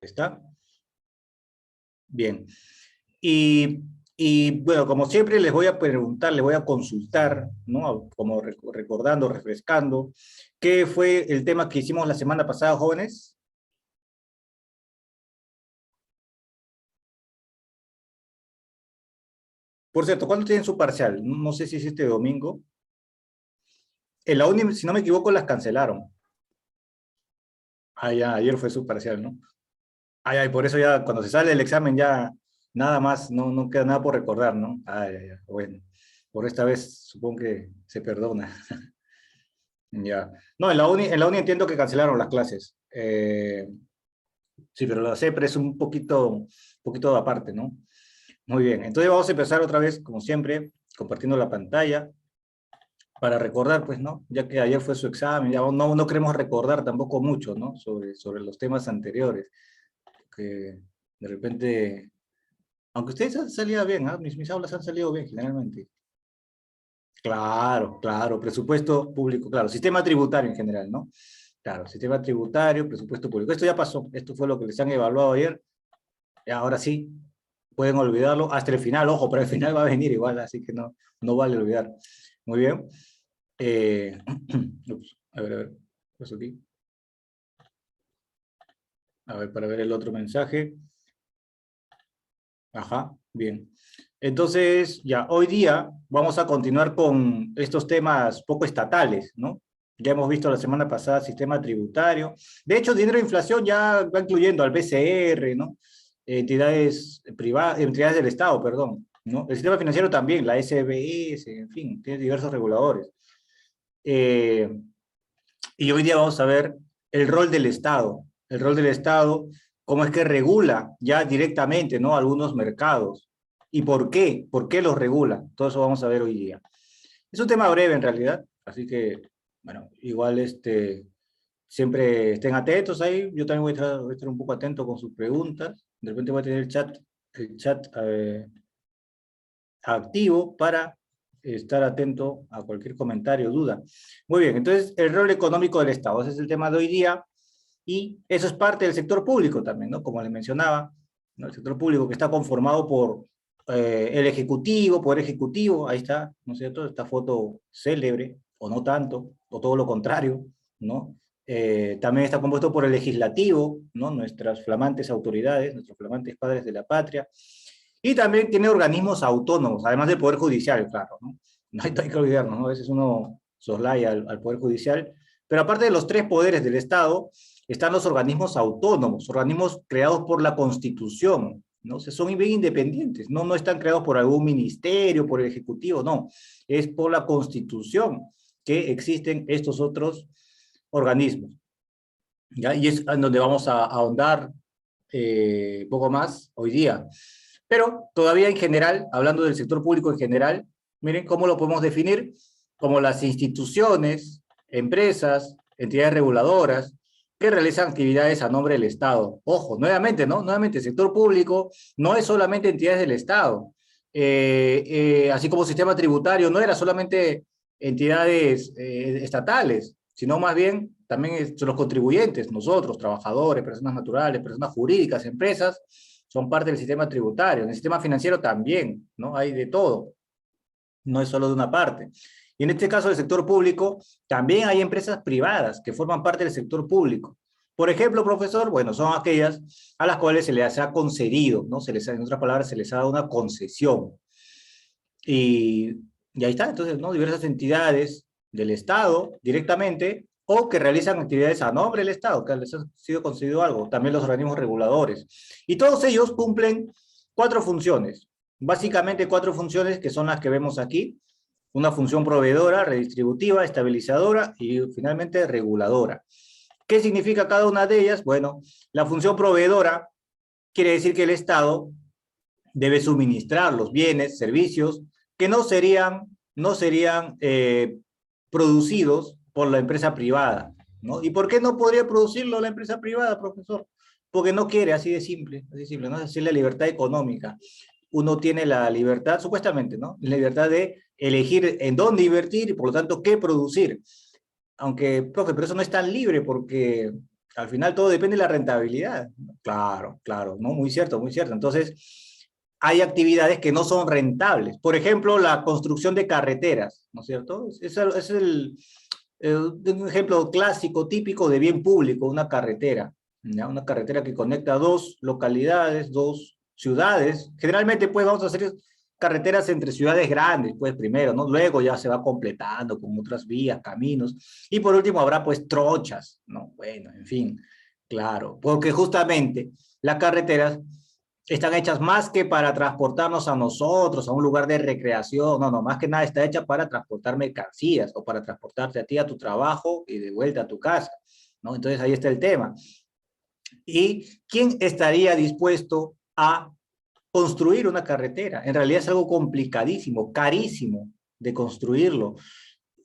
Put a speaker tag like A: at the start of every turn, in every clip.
A: ¿Está? Bien. Bueno, como siempre les voy a preguntar, les voy a consultar, ¿no? Como recordando, refrescando, ¿qué fue el tema que hicimos la semana pasada, jóvenes? Por cierto, ¿cuándo tienen su parcial? No sé si es este domingo. En la uni, si no me equivoco, las cancelaron. Ah, ya, ayer fue su parcial, ¿no? Ay, ay, por eso ya cuando se sale el examen ya nada más, no queda nada por recordar, ¿no? Ay, ay, ay, bueno, por esta vez supongo que se perdona. Ya. No, en la uni entiendo que cancelaron las clases. Sí, pero la CEPRE es un poquito de aparte, ¿no? Muy bien, entonces vamos a empezar otra vez, como siempre, compartiendo la pantalla para recordar, pues, ¿no? Ya que ayer fue su examen, ya no queremos recordar tampoco mucho, ¿no? Sobre los temas anteriores, que de repente, aunque ustedes han salido bien, ¿ah? Mis aulas han salido bien generalmente. Claro, claro, presupuesto público, claro, sistema tributario en general, ¿no? Claro, sistema tributario, presupuesto público. Esto ya pasó, esto fue lo que les han evaluado ayer, y ahora sí, pueden olvidarlo hasta el final, ojo, pero el final va a venir igual, así que no vale olvidar. Muy bien. Eh, ups, a ver, paso aquí. A ver, para ver el otro mensaje. Ajá, bien. Entonces, ya, hoy día vamos a continuar con estos temas poco estatales, ¿no? Ya hemos visto la semana pasada sistema tributario. De hecho, dinero de inflación ya va incluyendo al BCR, ¿no? Entidades privadas, entidades del Estado, perdón, ¿no? El sistema financiero también, la SBS, en fin, tiene diversos reguladores. Eh, y hoy día vamos a ver el rol del Estado, cómo es que regula ya directamente, ¿no? Algunos mercados. ¿Y por qué los regula? Todo eso vamos a ver hoy día. Es un tema breve en realidad, así que, bueno, igual siempre estén atentos ahí. Yo también voy a estar un poco atento con sus preguntas. De repente voy a tener el chat activo para estar atento a cualquier comentario o duda. Muy bien, entonces el rol económico del Estado, ese es el tema de hoy día, y eso es parte del sector público también, ¿no? Como les mencionaba, ¿no? El sector público que está conformado por el Ejecutivo, Poder Ejecutivo, ahí está, ¿no es cierto? Esta foto célebre, o no tanto, o todo lo contrario, ¿no? También está compuesto por el Legislativo, ¿no? Nuestras flamantes autoridades, nuestros flamantes padres de la patria, y también tiene organismos autónomos, además del Poder Judicial, claro, ¿no? No hay que olvidarnos, ¿no? A veces uno soslaya al Poder Judicial, pero aparte de los tres poderes del Estado, están los organismos autónomos, organismos creados por la Constitución, ¿no? O sea, son bien independientes, no están creados por algún ministerio, por el Ejecutivo, no, es por la Constitución que existen estos otros organismos, ¿ya? Y es en donde vamos a ahondar poco más hoy día. Pero todavía en general, hablando del sector público en general, miren cómo lo podemos definir como las instituciones, empresas, entidades reguladoras que realizan actividades a nombre del Estado. Ojo, nuevamente, ¿no? Nuevamente, el sector público no es solamente entidades del Estado. Así como sistema tributario no era solamente entidades estatales, sino más bien también son los contribuyentes, nosotros, trabajadores, personas naturales, personas jurídicas, empresas, son parte del sistema tributario. En el sistema financiero también, ¿no? Hay de todo, no es solo de una parte. Y en este caso del sector público, también hay empresas privadas que forman parte del sector público. Por ejemplo, profesor, bueno, son aquellas a las cuales se les ha concedido, ¿no? En otras palabras, se les ha dado una concesión. Y, y ahí está, entonces, ¿no? Diversas entidades del Estado directamente o que realizan actividades a nombre del Estado, que les ha sido concedido algo, también los organismos reguladores. Y todos ellos cumplen cuatro funciones, básicamente cuatro funciones que son las que vemos aquí, una función proveedora, redistributiva, estabilizadora y finalmente reguladora. ¿Qué significa cada una de ellas? Bueno, la función proveedora quiere decir que el Estado debe suministrar los bienes, servicios, que no serían producidos por la empresa privada, ¿no? ¿Y por qué no podría producirlo la empresa privada, profesor? Porque no quiere, así de simple, ¿no? Es decir, la libertad económica. Uno tiene la libertad, supuestamente, ¿no? La libertad de elegir en dónde invertir y por lo tanto qué producir. Aunque, profe, pero eso no es tan libre porque Al final todo depende de la rentabilidad. Claro, claro, ¿no? Muy cierto, muy cierto. Entonces, hay actividades que no son rentables. Por ejemplo, la construcción de carreteras, ¿no es cierto? Es un ejemplo clásico, típico de bien público, una carretera, ¿ya? Una carretera que conecta dos localidades, dos ciudades. Generalmente, pues, vamos a hacer carreteras entre ciudades grandes, pues, primero, ¿no? Luego ya se va completando con otras vías, caminos. Y por último habrá, pues, trochas, ¿no? Bueno, en fin, claro. Porque justamente las carreteras están hechas más que para transportarnos a nosotros, a un lugar de recreación. No, no, más que nada está hecha para transportar mercancías o para transportarte a ti a tu trabajo y de vuelta a tu casa, ¿no? Entonces ahí está el tema. ¿Y quién estaría dispuesto a construir una carretera? En realidad es algo complicadísimo, carísimo de construirlo.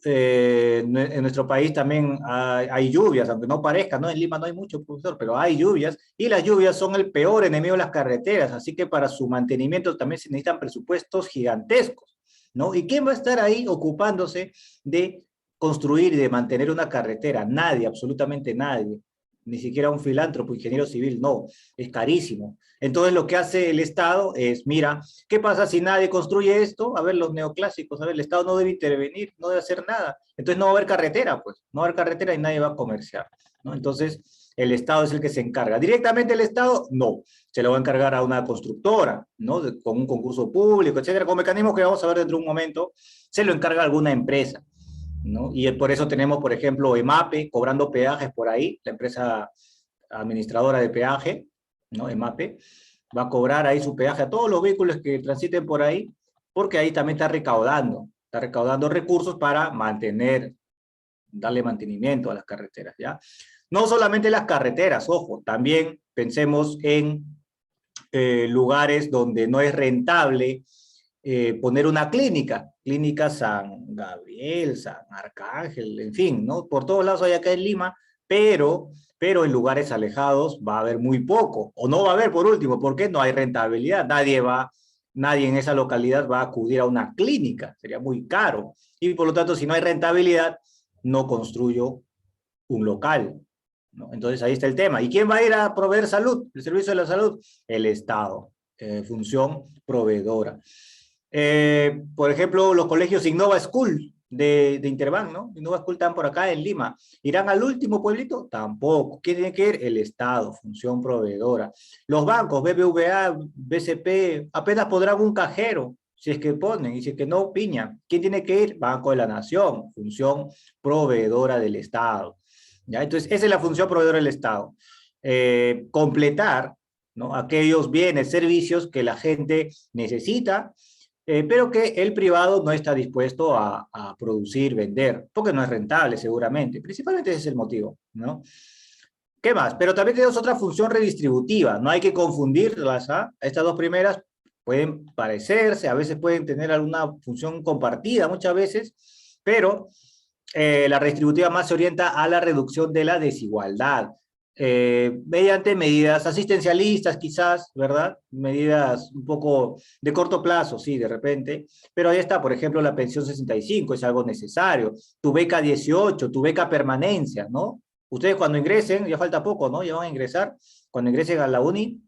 A: En nuestro país también hay lluvias, aunque no parezca, ¿no? En Lima no hay mucho, profesor, pero hay lluvias, y las lluvias son el peor enemigo de las carreteras, así que para su mantenimiento también se necesitan presupuestos gigantescos, ¿no? ¿Y quién va a estar ahí ocupándose de construir y de mantener una carretera? Nadie, absolutamente nadie. Ni siquiera un filántropo, ingeniero civil, no, es carísimo. Entonces lo que hace el Estado es, mira, ¿qué pasa si nadie construye esto? A ver, los neoclásicos, a ver, el Estado no debe intervenir, no debe hacer nada. Entonces no va a haber carretera, pues, no va a haber carretera y nadie va a comerciar, ¿no? Entonces el Estado es el que se encarga. ¿Directamente el Estado? No, se lo va a encargar a una constructora, ¿no? Con un concurso público, etcétera, con mecanismos que vamos a ver dentro de un momento, se lo encarga alguna empresa, ¿no? Y por eso tenemos, por ejemplo, EMAPE cobrando peajes por ahí, la empresa administradora de peaje, ¿no? EMAPE, va a cobrar ahí su peaje a todos los vehículos que transiten por ahí, porque ahí también está recaudando recursos para mantener, darle mantenimiento a las carreteras, ¿ya? No solamente las carreteras, ojo, también pensemos en lugares donde no es rentable poner una clínica San Gabriel, San Arcángel, en fin, ¿no? Por todos lados hay acá en Lima, pero en lugares alejados va a haber muy poco, o no va a haber por último, porque no hay rentabilidad, nadie en esa localidad va a acudir a una clínica, sería muy caro, y por lo tanto si no hay rentabilidad, no construyo un local, ¿no? Entonces ahí está el tema. ¿Y quién va a ir a proveer salud? El servicio de la salud, el Estado, función proveedora. Por ejemplo, los colegios Innova School de Interbank, ¿no? Innova School están por acá en Lima. ¿Irán al último pueblito? Tampoco. ¿Quién tiene que ir? El Estado, función proveedora. Los bancos, BBVA, BCP, apenas podrán un cajero, si es que ponen, y si es que no, piña. ¿Quién tiene que ir? Banco de la Nación, función proveedora del Estado. ¿Ya? Entonces, esa es la función proveedora del Estado. Completar, ¿no? Aquellos bienes, servicios que la gente necesita, pero que el privado no está dispuesto a producir, vender, porque no es rentable seguramente. Principalmente ese es el motivo, ¿no? ¿Qué más? Pero también tenemos otra función redistributiva, no hay que confundirlas, ¿ah? Estas dos primeras pueden parecerse, a veces pueden tener alguna función compartida muchas veces, pero la redistributiva más se orienta a la reducción de la desigualdad, mediante medidas asistencialistas quizás, ¿verdad? Medidas un poco de corto plazo, sí, de repente, pero ahí está, por ejemplo, la pensión 65, es algo necesario, tu beca 18, tu beca permanencia, ¿no? Ustedes cuando ingresen, ya falta poco, ¿no? Ya van a ingresar, cuando ingresen a la uni,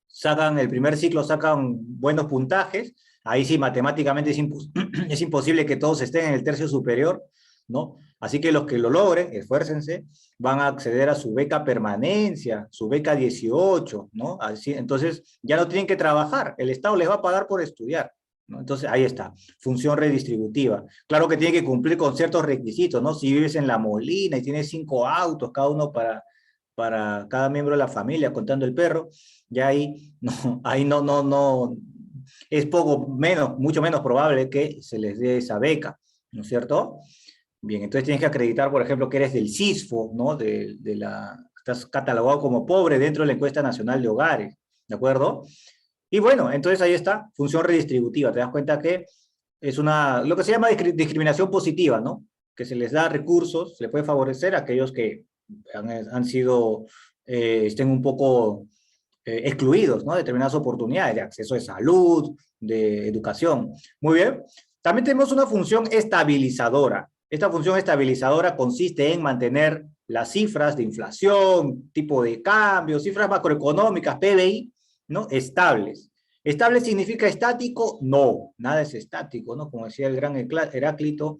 A: sacan el primer ciclo, sacan buenos puntajes, ahí sí matemáticamente es imposible que todos estén en el tercio superior, ¿no? Así que los que lo logren, esfuércense, van a acceder a su beca permanencia, su beca 18, ¿no? Así, entonces ya no tienen que trabajar, el Estado les va a pagar por estudiar, ¿no? Entonces ahí está, función redistributiva. Claro que tiene que cumplir con ciertos requisitos, ¿no? Si vives en La Molina y tienes 5 autos, cada uno para cada miembro de la familia, contando el perro, ya ahí no, es poco menos, mucho menos probable que se les dé esa beca, ¿no es cierto? Bien, entonces tienes que acreditar, por ejemplo, que eres del CISFO, ¿no? Estás catalogado como pobre dentro de la encuesta nacional de hogares, ¿de acuerdo? Y bueno, entonces ahí está, función redistributiva, te das cuenta que es lo que se llama discriminación positiva, ¿no? Que se les da recursos, se les puede favorecer a aquellos que han sido, estén un poco excluidos, ¿no? Determinadas oportunidades de acceso de salud, de educación. Muy bien. También tenemos una función estabilizadora. Esta función estabilizadora consiste en mantener las cifras de inflación, tipo de cambio, cifras macroeconómicas, PBI, ¿no? Estables. ¿Estable significa estático? No, nada es estático, ¿no? Como decía el gran Heráclito,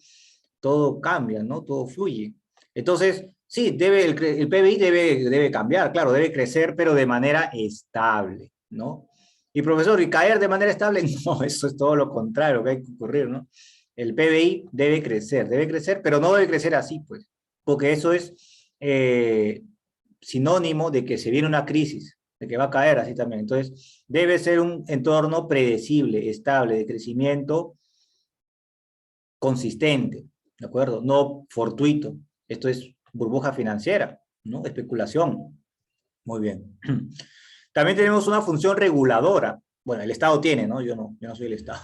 A: todo cambia, ¿no? Todo fluye. Entonces, sí, el PBI debe cambiar, claro, debe crecer, pero de manera estable, ¿no? Y profesor, ¿y caer de manera estable? No, eso es todo lo contrario que hay que ocurrir, ¿no? El PBI debe crecer, pero no debe crecer así, pues, porque eso es sinónimo de que se viene una crisis, de que va a caer así también. Entonces, debe ser un entorno predecible, estable, de crecimiento consistente, ¿de acuerdo? No fortuito. Esto es burbuja financiera, ¿no? Especulación. Muy bien. También tenemos una función reguladora. Bueno, el Estado tiene, ¿no? Yo no soy el Estado.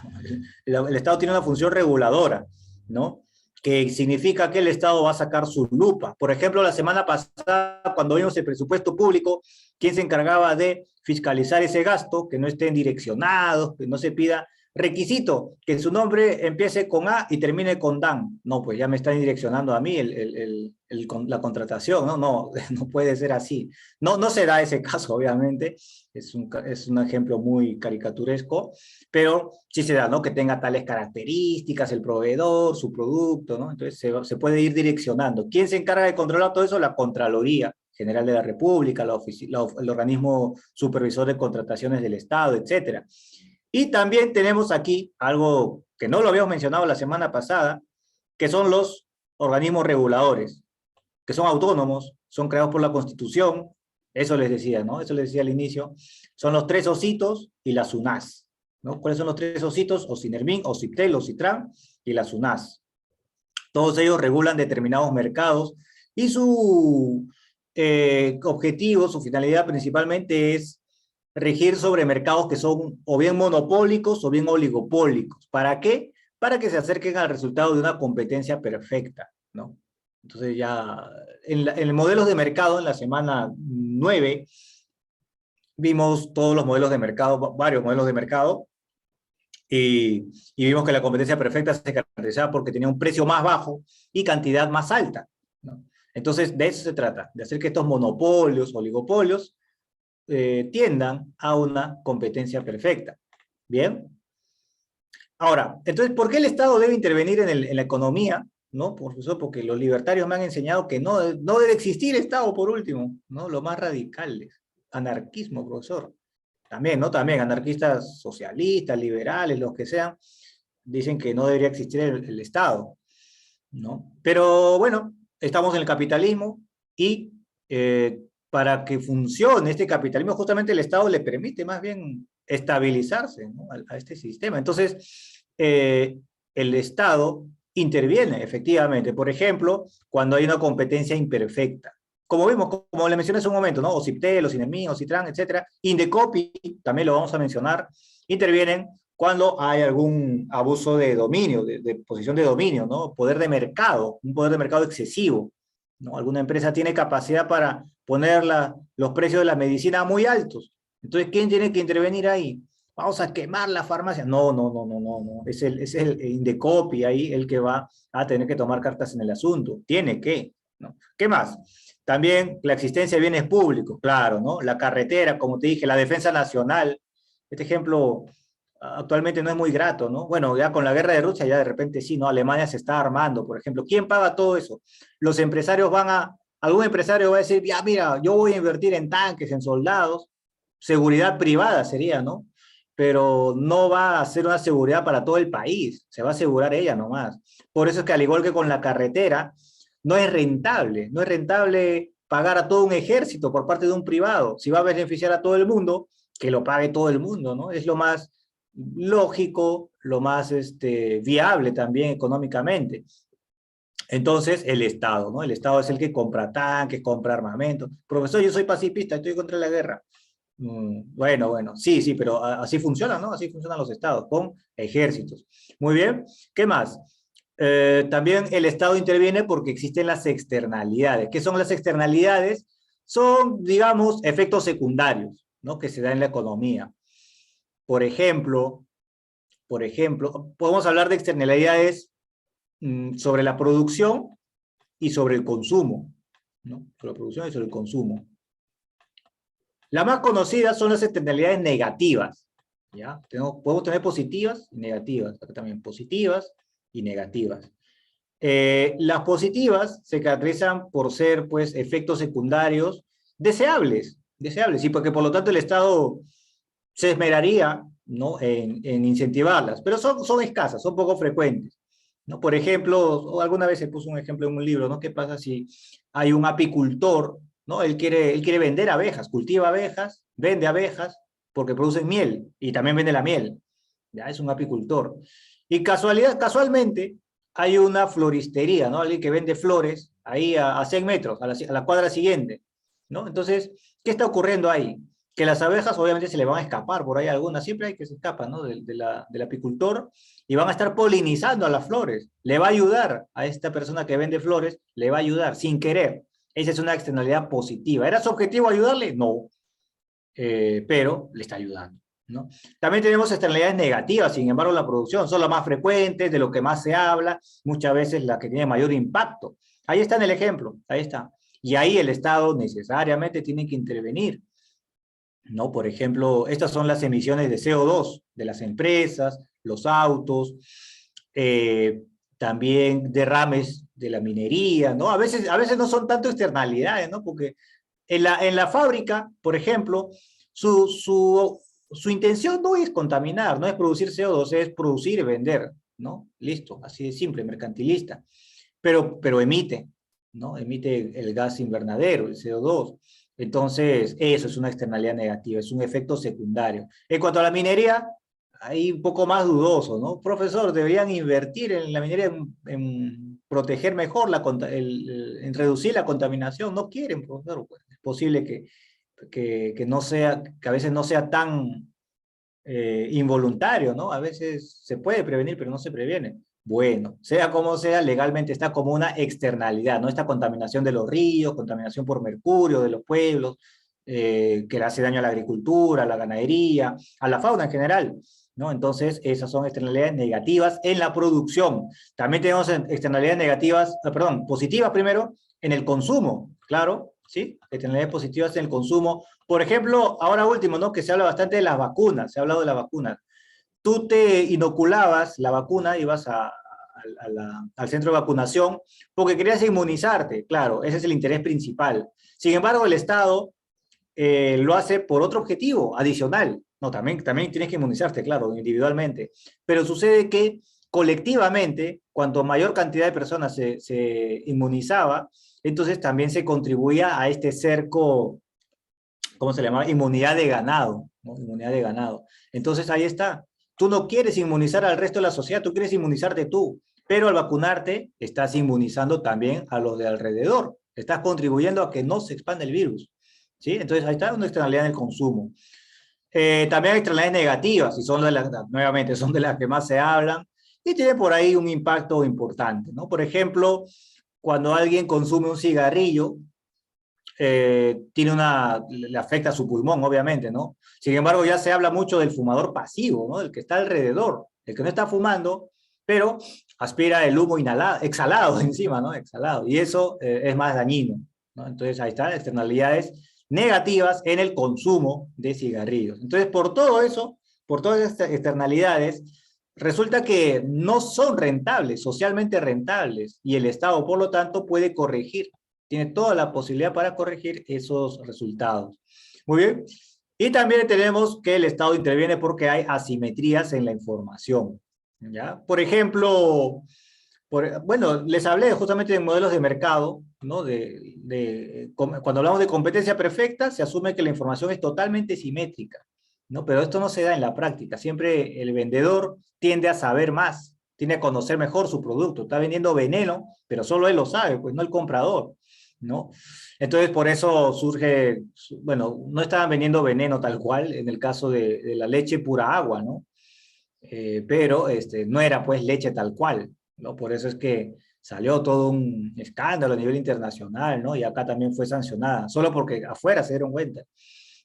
A: El Estado tiene una función reguladora, ¿no? Que significa que el Estado va a sacar su lupa. Por ejemplo, la semana pasada, cuando vimos el presupuesto público, ¿quién se encargaba de fiscalizar ese gasto? Que no estén direccionados, que no se pida requisito, que su nombre empiece con A y termine con DAN. No, pues ya me están direccionando a mí la contratación, ¿no? No, no puede ser así. No, no se da ese caso, obviamente, es un ejemplo muy caricaturesco, pero sí se da, ¿no? Que tenga tales características, el proveedor, su producto, ¿no? Entonces se puede ir direccionando. ¿Quién se encarga de controlar todo eso? La Contraloría General de la República, el organismo supervisor de contrataciones del Estado, etcétera. Y también tenemos aquí algo que no lo habíamos mencionado la semana pasada, que son los organismos reguladores, que son autónomos, son creados por la Constitución, eso les decía, ¿no? Eso les decía al inicio, son los tres ositos y la SUNAS, ¿no? ¿Cuáles son los tres ositos? Osinermin, Ocitel, Ocitran y la SUNAS. Todos ellos regulan determinados mercados y su objetivo, su finalidad principalmente es regir sobre mercados que son o bien monopólicos o bien oligopólicos. ¿Para qué? Para que se acerquen al resultado de una competencia perfecta, ¿no? Entonces ya, en el modelo de mercado, en la semana 9, vimos todos los modelos de mercado, varios modelos de mercado, y vimos que la competencia perfecta se caracterizaba porque tenía un precio más bajo y cantidad más alta, ¿no? Entonces, de eso se trata, de hacer que estos monopolios, oligopolios, tiendan a una competencia perfecta. ¿Bien? Ahora, entonces, ¿por qué el Estado debe intervenir en la economía? ¿No? Por eso, porque los libertarios me han enseñado que no debe existir Estado, por último, ¿no? Lo más radicales. Anarquismo, profesor. También, ¿no? También anarquistas socialistas, liberales, los que sean, dicen que no debería existir el Estado, ¿no? Pero bueno, estamos en el capitalismo y para que funcione este capitalismo, justamente el Estado le permite más bien estabilizarse, ¿no? a este sistema. Entonces, el Estado interviene efectivamente, por ejemplo, cuando hay una competencia imperfecta. Como vimos, como le mencioné hace un momento, ¿no? Ociptel, Ocinermin, Ocitran, etcétera. Indecopi, también lo vamos a mencionar, intervienen cuando hay algún abuso de dominio, de posición de dominio, ¿no? Poder de mercado, un poder de mercado excesivo, ¿no? Alguna empresa tiene capacidad para poner los precios de la medicina muy altos. Entonces, ¿quién tiene que intervenir ahí? Vamos a quemar la farmacia. No, no, no, no, no, no. Es el Indecopi ahí el que va a tener que tomar cartas en el asunto. Tiene que, ¿no? ¿Qué más? También la existencia de bienes públicos, claro, ¿no? La carretera, como te dije, la defensa nacional. Este ejemplo actualmente no es muy grato, ¿no? Bueno, ya con la guerra de Rusia ya de repente sí, ¿no? Alemania se está armando, por ejemplo. ¿Quién paga todo eso? Los empresarios algún empresario va a decir, ya mira, yo voy a invertir en tanques, en soldados, seguridad privada sería, ¿no? Pero no va a ser una seguridad para todo el país, se va a asegurar ella nomás. Por eso es que al igual que con la carretera, no es rentable pagar a todo un ejército por parte de un privado. Si va a beneficiar a todo el mundo, que lo pague todo el mundo, ¿no? Es lo más lógico, lo más viable también económicamente. Entonces, el Estado, ¿no? El Estado es el que compra tanques, compra armamento. Profesor, yo soy pacifista, estoy contra la guerra. Bueno, sí, sí, pero así funciona, ¿no? Así funcionan los estados, con ejércitos. Muy bien, ¿qué más? También el Estado interviene porque existen las externalidades. ¿Qué son las externalidades? Son, digamos, efectos secundarios, ¿no? Que se dan en la economía. Por ejemplo, podemos hablar de externalidades sobre la producción y sobre el consumo. ¿no? Sobre la producción y sobre el consumo. Las más conocidas son las externalidades negativas, ¿ya? Podemos tener positivas y negativas, acá también positivas y negativas. Las positivas se caracterizan por ser, pues, efectos secundarios deseables, y porque por lo tanto el Estado se esmeraría, ¿no?, en incentivarlas, pero son escasas, son poco frecuentes, ¿no? Por ejemplo, o alguna vez se puso un ejemplo en un libro, ¿no? ¿Qué pasa si hay un apicultor, ¿no? Él quiere vender abejas, cultiva abejas, vende abejas, porque producen miel, y también vende la miel, ya es un apicultor. Y casualmente, hay una floristería, ¿no? Alguien que vende flores ahí a 100 metros, a la cuadra siguiente, ¿no? Entonces, ¿qué está ocurriendo ahí? Que las abejas obviamente se le van a escapar por ahí algunas, siempre hay que se escapan, ¿no? Del apicultor, y van a estar polinizando a las flores. Le va a ayudar a esta persona que vende flores, le va a ayudar sin querer. Esa es una externalidad positiva. ¿Era su objetivo ayudarle? No, pero le está ayudando, ¿no? También tenemos externalidades negativas, sin embargo, la producción son las más frecuentes, de lo que más se habla, muchas veces la que tiene mayor impacto. Ahí está en el ejemplo, ahí está. Y ahí el Estado necesariamente tiene que intervenir, ¿no? Por ejemplo, estas son las emisiones de CO2 de las empresas, los autos, eh, también derrames de la minería, ¿no? A veces no son tanto externalidades, ¿no? Porque en la fábrica, por ejemplo, su intención no es contaminar, no es producir CO2, es producir y vender, ¿no? Listo, así de simple, mercantilista. Pero emite, ¿no? Emite el gas invernadero, el CO2. Entonces, eso es una externalidad negativa, es un efecto secundario. En cuanto a la minería, ahí un poco más dudoso, ¿no? Profesor, deberían invertir en la minería, en proteger mejor, en reducir la contaminación. No quieren, profesor. Pues, es posible que no sea, que a veces no sea tan involuntario, ¿no? A veces se puede prevenir, pero no se previene. Bueno, sea como sea, legalmente está como una externalidad, ¿no? Esta contaminación de los ríos, contaminación por mercurio de los pueblos, que le hace daño a la agricultura, a la ganadería, a la fauna en general, ¿no? Entonces, esas son externalidades negativas en la producción. También tenemos externalidades negativas, perdón, positivas primero, en el consumo, claro, ¿sí? Externalidades positivas en el consumo. Por ejemplo, ahora último, ¿no? Que se habla bastante de las vacunas, se ha hablado de las vacunas. Tú te inoculabas la vacuna, ibas al centro de vacunación porque querías inmunizarte, claro, ese es el interés principal. Sin embargo, el Estado lo hace por otro objetivo adicional. No, también tienes que inmunizarte, claro, individualmente. Pero sucede que colectivamente, cuanto mayor cantidad de personas se inmunizaba, entonces también se contribuía a este cerco, ¿cómo se llama? Inmunidad de ganado, ¿no? Inmunidad de ganado. Entonces ahí está. Tú no quieres inmunizar al resto de la sociedad, tú quieres inmunizarte tú, pero al vacunarte estás inmunizando también a los de alrededor, estás contribuyendo a que no se expanda el virus, ¿sí? Entonces ahí está una externalidad en el consumo. También hay externalidades negativas, y son nuevamente, son de las que más se hablan, y tienen por ahí un impacto importante, ¿no? Por ejemplo, cuando alguien consume un cigarrillo, le afecta a su pulmón, obviamente, ¿no? Sin embargo, ya se habla mucho del fumador pasivo, ¿no? Del que está alrededor, el que no está fumando, pero aspira el humo exhalado encima, ¿no? Exhalado. Y eso es más dañino, ¿no? Entonces, ahí están externalidades negativas en el consumo de cigarrillos. Entonces, por todo eso, por todas estas externalidades, resulta que no son rentables, socialmente rentables, y el Estado, por lo tanto, puede corregir, tiene toda la posibilidad para corregir esos resultados. Muy bien. Y también tenemos que el Estado interviene porque hay asimetrías en la información, ¿ya? Por ejemplo, bueno, les hablé justamente de modelos de mercado, ¿no? Cuando hablamos de competencia perfecta, se asume que la información es totalmente simétrica, ¿no? Pero esto no se da en la práctica. Siempre el vendedor tiende a saber más, tiende a conocer mejor su producto. Está vendiendo veneno, pero solo él lo sabe, pues no el comprador, ¿no? Entonces, por eso surge, bueno, no estaban vendiendo veneno tal cual, en el caso de la leche pura agua, ¿no? Pero no era pues leche tal cual, ¿no? Por eso es que salió todo un escándalo a nivel internacional, ¿no? Y acá también fue sancionada, solo porque afuera se dieron cuenta.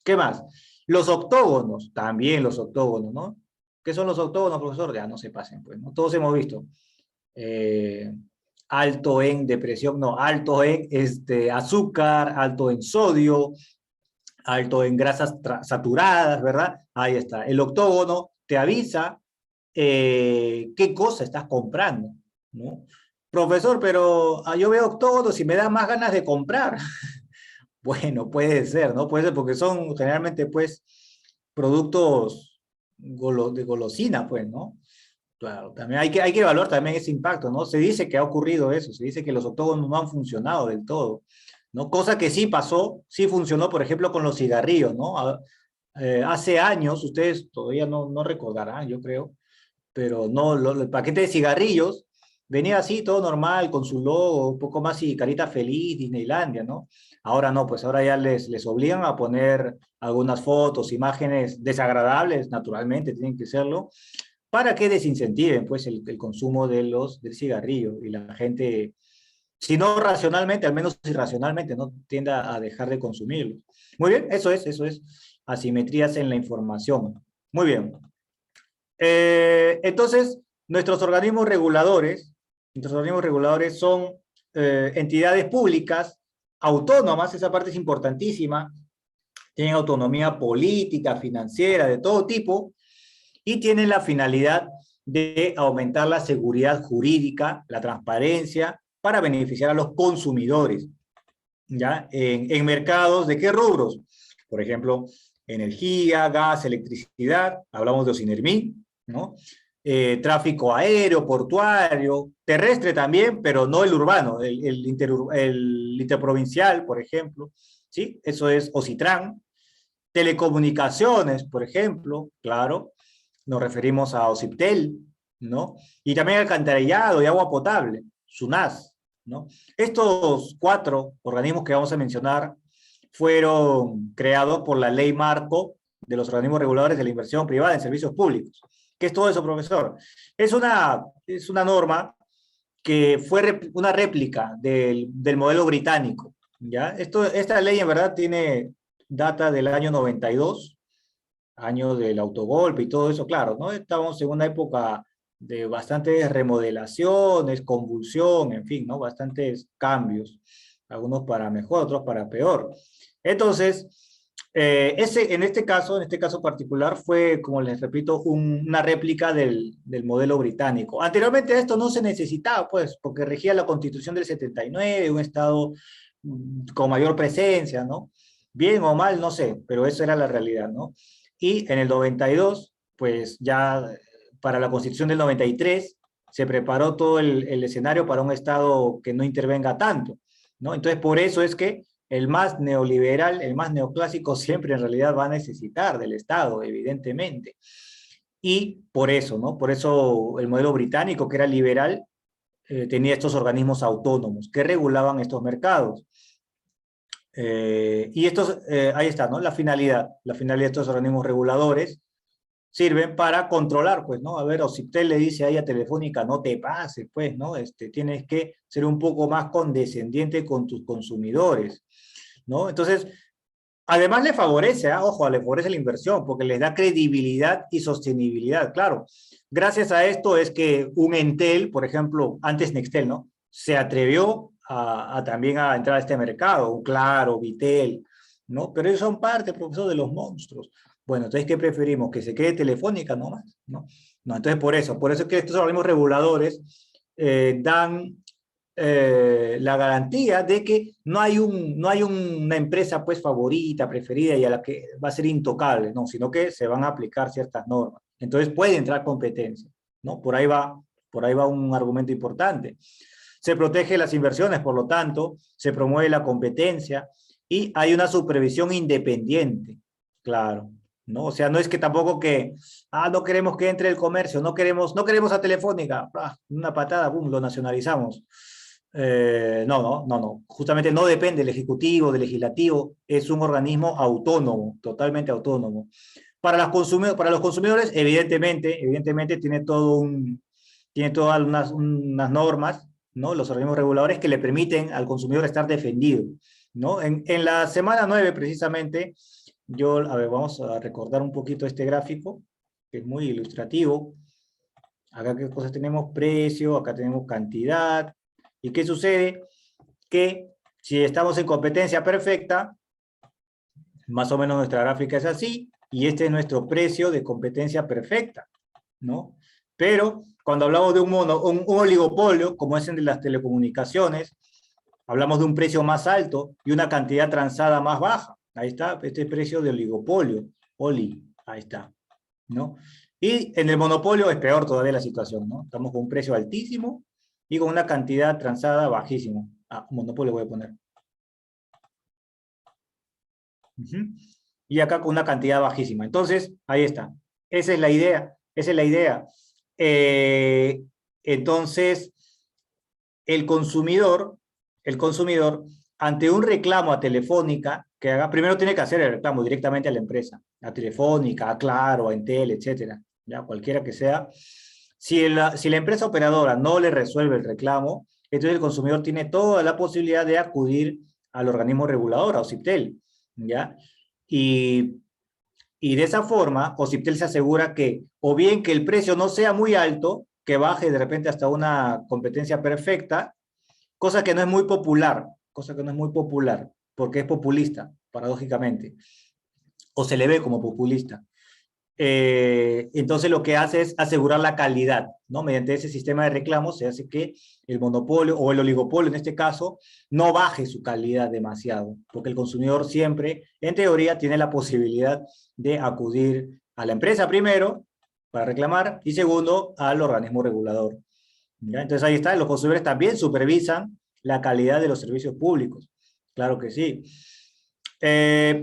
A: ¿Qué más? Los octógonos, también los octógonos, ¿no? ¿Qué son los octógonos, profesor? Ya no se pasen, pues, ¿no? Todos hemos visto. Eh, alto en depresión, no, alto en azúcar, alto en sodio, alto en grasas saturadas, ¿verdad? Ahí está. El octógono te avisa qué cosa estás comprando, ¿no? Profesor, pero yo veo octógonos y me da más ganas de comprar. Bueno, puede ser, ¿no? Puede ser porque son generalmente, pues, productos de golosina, pues, ¿no? Claro, también hay que evaluar también ese impacto, ¿no? Se dice que ha ocurrido eso, se dice que los octógonos no han funcionado del todo, ¿no? Cosa que sí pasó, sí funcionó, por ejemplo, con los cigarrillos, ¿no? Hace años, ustedes todavía no recordarán, yo creo, pero no, el paquete de cigarrillos venía así, todo normal, con su logo, un poco más y carita feliz, Disneylandia, ¿no? Ahora no, pues ahora ya les obligan a poner algunas fotos, imágenes desagradables, naturalmente, tienen que serlo, para que desincentiven, pues, el consumo del cigarrillo y la gente, si no racionalmente, al menos irracionalmente, no tienda a dejar de consumirlo. Muy bien, eso es, asimetrías en la información. Muy bien. Entonces, nuestros organismos reguladores son entidades públicas, autónomas, esa parte es importantísima, tienen autonomía política, financiera, de todo tipo, y tienen la finalidad de aumentar la seguridad jurídica, la transparencia, para beneficiar a los consumidores, ¿ya? En mercados, ¿de qué rubros? Por ejemplo, energía, gas, electricidad, hablamos de Osinermí, ¿no? Tráfico aéreo, portuario, terrestre también, pero no el urbano, el interprovincial, por ejemplo, ¿sí? Eso es Ocitran. Telecomunicaciones, por ejemplo, claro, nos referimos a Ociptel, ¿no? Y también alcantarillado y agua potable, SUNAS, ¿no? Estos cuatro organismos que vamos a mencionar fueron creados por la ley marco de los organismos reguladores de la inversión privada en servicios públicos. ¿Qué es todo eso, profesor? Es una norma que fue una réplica del modelo británico, ¿ya? Esta ley en verdad tiene data del año 92, año del autogolpe y todo eso, claro, ¿no? Estábamos en una época de bastantes remodelaciones, convulsión, en fin, ¿no? Bastantes cambios, algunos para mejor, otros para peor. Entonces, en este caso particular, fue, como les repito, una réplica del modelo británico. Anteriormente a esto no se necesitaba, pues, porque regía la Constitución del 79, un Estado con mayor presencia, ¿no? Bien o mal, no sé, pero eso era la realidad, ¿no? Y en el 92, pues ya para la Constitución del 93, se preparó todo el escenario para un Estado que no intervenga tanto, ¿no? Entonces, por eso es que el más neoliberal, el más neoclásico, siempre en realidad va a necesitar del Estado, evidentemente. Y por eso, ¿no? Por eso el modelo británico, que era liberal, tenía estos organismos autónomos que regulaban estos mercados. Y ahí está, ¿no? La finalidad de estos organismos reguladores sirven para controlar, pues, ¿no? A ver, o si usted le dice ahí a Telefónica, no te pases, pues, ¿no? Tienes que ser un poco más condescendiente con tus consumidores, ¿no? Entonces, además le favorece, ojo, le favorece la inversión, porque les da credibilidad y sostenibilidad, claro. Gracias a esto es que un Entel, por ejemplo, antes Nextel, ¿no? Se atrevió también a entrar a este mercado, un Claro, Vitel, ¿no? Pero ellos son parte, profesor, de los monstruos. Bueno, entonces, ¿qué preferimos? ¿Que se quede Telefónica nomás? ¿No? No, entonces por eso es que estos organismos reguladores dan la garantía de que no hay una empresa pues favorita, preferida y a la que va a ser intocable, no, sino que se van a aplicar ciertas normas. Entonces puede entrar competencia, ¿no? Por ahí va un argumento importante. Se protege las inversiones, por lo tanto, se promueve la competencia y hay una supervisión independiente, claro, ¿no? O sea, no es que tampoco no queremos que entre el comercio, no queremos a Telefónica, una patada, boom, lo nacionalizamos. No. Justamente no depende del Ejecutivo, del Legislativo, es un organismo autónomo, totalmente autónomo. Para los consumidores, evidentemente tiene todas unas normas, ¿no? Los organismos reguladores que le permiten al consumidor estar defendido, ¿no? En la semana 9, precisamente, a ver, vamos a recordar un poquito este gráfico, que es muy ilustrativo. Acá qué cosas tenemos, precio, acá tenemos cantidad, ¿Y qué sucede? Que si estamos en competencia perfecta, más o menos nuestra gráfica es así, y este es nuestro precio de competencia perfecta, ¿no? Pero cuando hablamos de un oligopolio, como es en las telecomunicaciones, hablamos de un precio más alto y una cantidad transada más baja. Ahí está, este precio de oligopolio, ahí está, ¿no? Y en el monopolio es peor todavía la situación, ¿no? Estamos con un precio altísimo y con una cantidad transada bajísima. Monopolio voy a poner. Y acá con una cantidad bajísima. Entonces, ahí está. Esa es la idea. Esa es la idea. Entonces, el consumidor, ante un reclamo a Telefónica, que haga, primero tiene que hacer el reclamo directamente a la empresa, a Telefónica, a Claro, a Entel, etcétera, ya cualquiera que sea. Si la empresa operadora no le resuelve el reclamo, entonces el consumidor tiene toda la posibilidad de acudir al organismo regulador, a OCIPTEL, ¿ya? Y de esa forma, OCIPTEL se asegura que, o bien que el precio no sea muy alto, que baje de repente hasta una competencia perfecta, cosa que no es muy popular, porque es populista, paradójicamente, o se le ve como populista. Entonces lo que hace es asegurar la calidad, ¿no? Mediante ese sistema de reclamos se hace que el monopolio o el oligopolio en este caso no baje su calidad demasiado, porque el consumidor siempre, en teoría, tiene la posibilidad de acudir a la empresa primero para reclamar y segundo al organismo regulador, ¿ya? Entonces ahí está, los consumidores también supervisan la calidad de los servicios públicos, claro que sí.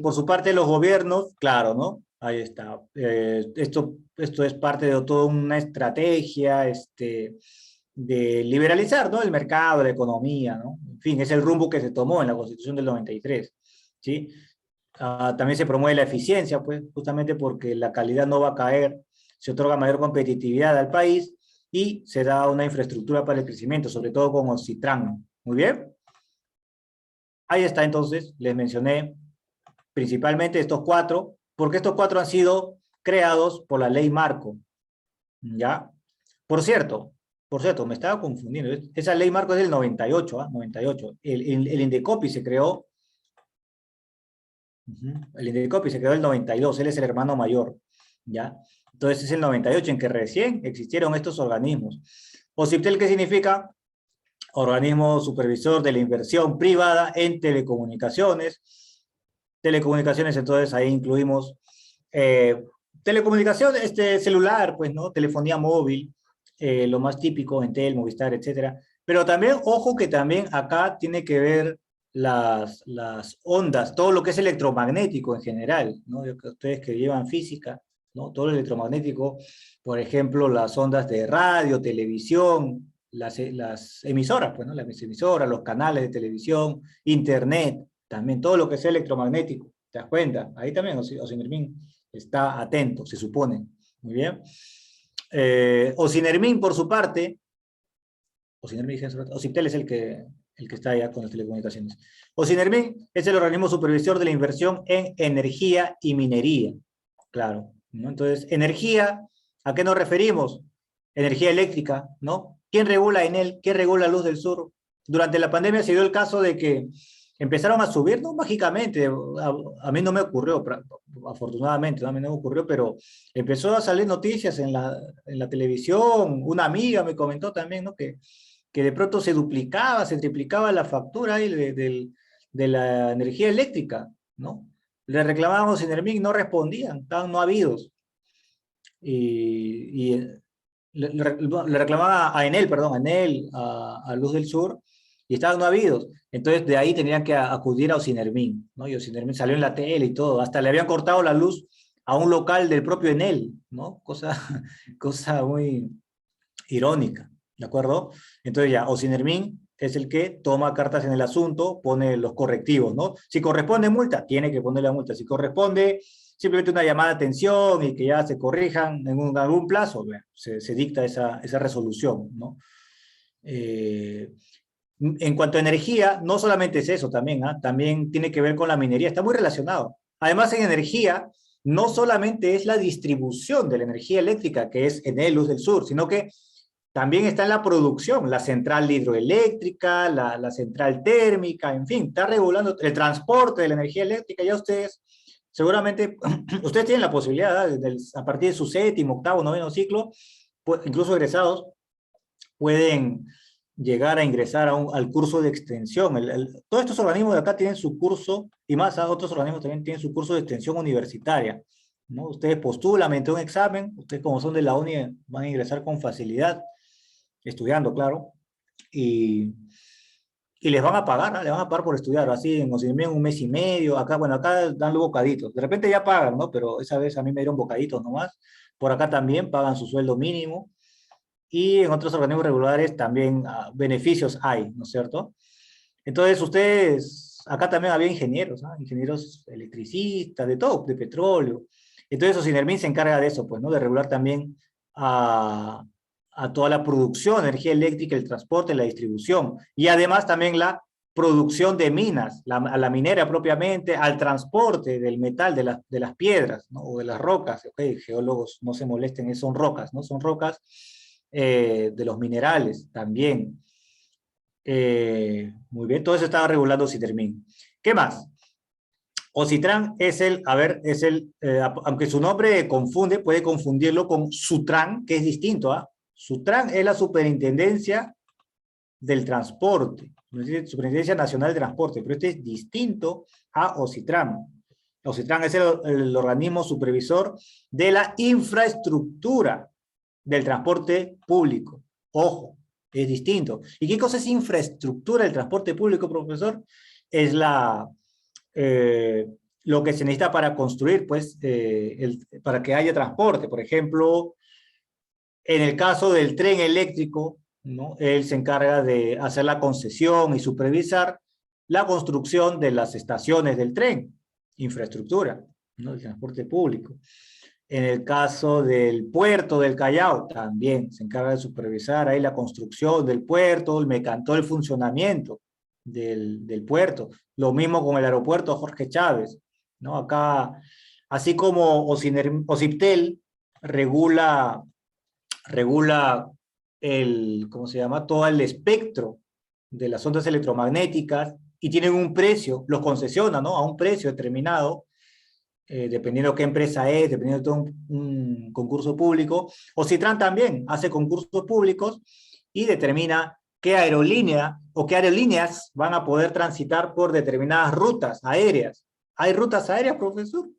A: Por su parte los gobiernos, claro, ¿no? Ahí está. Esto es parte de toda una estrategia de liberalizar, ¿no? El mercado, la economía, ¿no? En fin, es el rumbo que se tomó en la Constitución del 93, ¿sí? También se promueve la eficiencia, pues, justamente porque la calidad no va a caer, se otorga mayor competitividad al país y se da una infraestructura para el crecimiento, sobre todo con Ocitran. Muy bien. Ahí está, entonces, les mencioné principalmente estos cuatro, porque estos cuatro han sido creados por la ley Marco, ¿ya? Por cierto, me estaba confundiendo, esa ley Marco es del 98, ¿ah? 98. El Indecopi se creó, el Indecopi se creó en el 92, él es el hermano mayor, ¿ya? Entonces es el 98 en que recién existieron estos organismos. OCIPTEL, ¿qué significa? Organismo supervisor de la inversión privada en telecomunicaciones. Telecomunicaciones, entonces ahí incluimos telecomunicaciones, celular, pues, ¿no? Telefonía móvil, lo más típico, Entel, Movistar, etcétera. Pero también, ojo que también acá tiene que ver las ondas, todo lo que es electromagnético en general, ¿no? Ustedes que llevan física, ¿no? Todo lo electromagnético, por ejemplo, las ondas de radio, televisión, las emisoras, pues, ¿no? Las emisoras, los canales de televisión, internet, también todo lo que sea electromagnético, ¿te das cuenta? Ahí también Ocinermin está atento, se supone. Muy bien. Ocinermin, por su parte, Ociptel es el que está allá con las telecomunicaciones. Ocinermin es el organismo supervisor de la inversión en energía y minería. Claro, ¿no? Entonces, energía, ¿a qué nos referimos? Energía eléctrica, ¿no? ¿Quién regula en él? ¿Quién regula Luz del Sur? Durante la pandemia se dio el caso de que empezaron a subir, no mágicamente, a mí no me ocurrió, afortunadamente, ¿no? A mí no me ocurrió, pero empezó a salir noticias en la televisión, una amiga me comentó también, ¿no? Que de pronto se duplicaba, se triplicaba la factura ahí de la energía eléctrica, ¿no? Le reclamábamos en Enermin, no respondían, estaban no habidos. Y le reclamaba a Enel, perdón, a Enel, a Luz del Sur, y estaban no habidos. Entonces de ahí tenían que acudir a Ocinermin, ¿no? Y Ocinermin salió en la tele y todo, hasta le habían cortado la luz a un local del propio Enel, ¿no? Cosa muy irónica, ¿de acuerdo? Entonces ya, Ocinermin es el que toma cartas en el asunto, pone los correctivos, ¿no? Si corresponde multa, tiene que poner la multa. Si corresponde simplemente una llamada de atención y que ya se corrijan en algún plazo, se dicta esa resolución, ¿no? En cuanto a energía, no solamente es eso también, también tiene que ver con la minería, está muy relacionado. Además, en energía, no solamente es la distribución de la energía eléctrica, que es Enel Luz del Sur, sino que también está en la producción, la central hidroeléctrica, la central térmica, en fin, está regulando el transporte de la energía eléctrica. Ya ustedes, seguramente, ustedes tienen la posibilidad, ¿verdad? A partir de su séptimo, octavo, noveno ciclo, pues, incluso egresados, pueden llegar a ingresar al curso de extensión. Todos estos organismos de acá tienen su curso, y más a otros organismos también tienen su curso de extensión universitaria, ¿no? Ustedes postulan mediante un examen, ustedes como son de la uni van a ingresar con facilidad, estudiando, claro, y, y les van a pagar, ¿no? Les van a pagar por estudiar, así en un mes y medio, acá, bueno, acá dan los bocaditos, de repente ya pagan, ¿no? Pero esa vez a mí me dieron bocaditos nomás, por acá también pagan su sueldo mínimo, y en otros organismos regulares también beneficios hay, ¿no es cierto? Entonces ustedes, acá también había ingenieros, ¿no? Ingenieros electricistas, de todo, de petróleo. Entonces Osinermin se encarga de eso, pues, ¿no? De regular también a, a toda la producción de energía eléctrica, el transporte, la distribución, y además también la producción de minas, a la minera propiamente, al transporte del metal, de las piedras, ¿no? O de las rocas. Okay, geólogos no se molesten, son rocas, ¿no? Son rocas de los minerales también. Muy bien, todo eso estaba regulando Citermin. ¿Qué más? Ocitran es aunque su nombre confunde, puede confundirlo con Sutran, que es distinto, ¿ah? Sutran es la Superintendencia del Transporte, Superintendencia Nacional de Transporte, pero este es distinto a Ocitran. Ocitran es el organismo supervisor de la infraestructura del transporte público. Ojo, es distinto. ¿Y qué cosa es infraestructura del transporte público, profesor? Es eh, lo que se necesita para construir, pues, para que haya transporte. Por ejemplo, en el caso del tren eléctrico, ¿no? Él se encarga de hacer la concesión y supervisar la construcción de las estaciones del tren, infraestructura, ¿no? El transporte público. En el caso del puerto del Callao, también se encarga de supervisar ahí la construcción del puerto, todo el funcionamiento del puerto. Lo mismo con el aeropuerto Jorge Chávez, ¿no? Acá, así como Ociptel regula ¿cómo se llama? Todo el espectro de las ondas electromagnéticas y tienen un precio, los concesiona, ¿no? A un precio determinado, dependiendo qué empresa es, dependiendo de todo un concurso público. Ocitran también hace concursos públicos y determina qué aerolínea o qué aerolíneas van a poder transitar por determinadas rutas aéreas. ¿Hay rutas aéreas, profesor?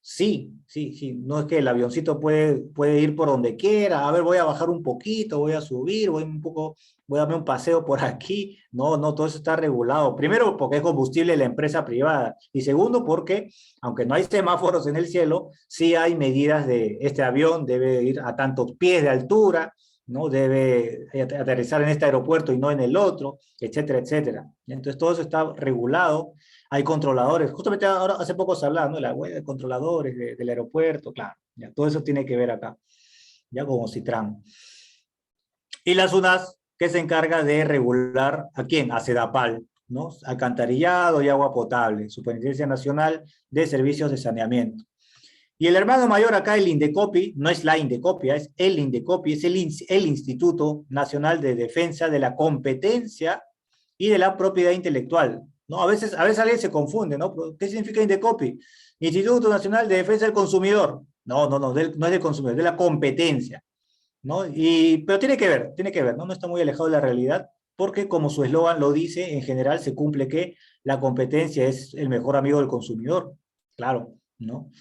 A: Sí, sí, sí. No es que el avioncito puede ir por donde quiera. A ver, voy a bajar un poquito, voy a subir, voy a darme un paseo por aquí. No, no, todo eso está regulado. Primero, porque es combustible de la empresa privada. Y segundo, porque, aunque no hay semáforos en el cielo, sí hay medidas de este avión debe ir a tantos pies de altura, ¿no? Debe aterrizar en este aeropuerto y no en el otro, etcétera, etcétera. Entonces, todo eso está regulado. Hay controladores, justamente ahora hace poco se hablaba, ¿no? La web de controladores del aeropuerto, claro, ya, todo eso tiene que ver acá, ya como Citran. Y la SUNAS, que se encarga de regular, ¿a quién? A Sedapal, ¿no? Alcantarillado y agua potable, Superintendencia Nacional de Servicios de Saneamiento. Y el hermano mayor acá, el INDECOPI, no es la INDECOPI, es el INDECOPI, es el Instituto Nacional de Defensa de la Competencia y de la Propiedad Intelectual, ¿no? A veces alguien se confunde, ¿no? ¿Qué significa INDECOPI? Instituto Nacional de Defensa del Consumidor. No, no, no, no es del consumidor, es de la competencia, ¿no? Pero tiene que ver, ¿no? No está muy alejado de la realidad, porque como su eslogan lo dice, en general se cumple que la competencia es el mejor amigo del consumidor, claro, ¿no?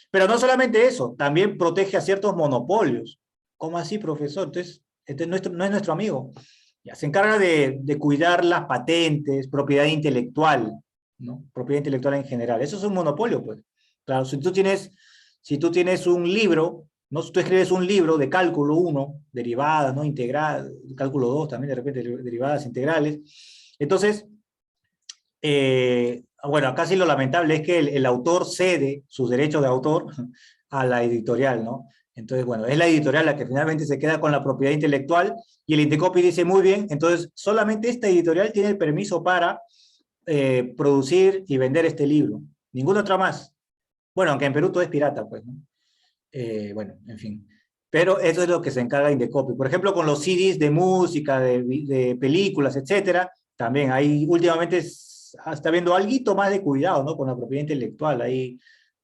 A: Pero no solamente eso, también protege a ciertos monopolios. ¿Cómo así, profesor? Entonces, este no es nuestro amigo. Ya, se encarga de cuidar las patentes, propiedad intelectual, ¿no? Propiedad intelectual en general. Eso es un monopolio, pues. Claro, si tú tienes un libro, ¿no? Si tú escribes un libro de cálculo 1, derivadas, ¿no? Integral, cálculo 2 también, de repente, derivadas integrales. Entonces, bueno, acá sí lo lamentable es que el autor cede sus derechos de autor a la editorial, ¿no? Entonces, bueno, es la editorial la que finalmente se queda con la propiedad intelectual y el Indecopi dice, muy bien, entonces solamente esta editorial tiene el permiso para producir y vender este libro. Ninguna otra más. Bueno, aunque en Perú todo es pirata, pues, ¿no? Bueno, en fin. Pero eso es lo que se encarga Indecopi. Por ejemplo, con los CDs de música, de películas, etcétera, también ahí últimamente está habiendo algo más de cuidado, ¿no? Con la propiedad intelectual. Ahí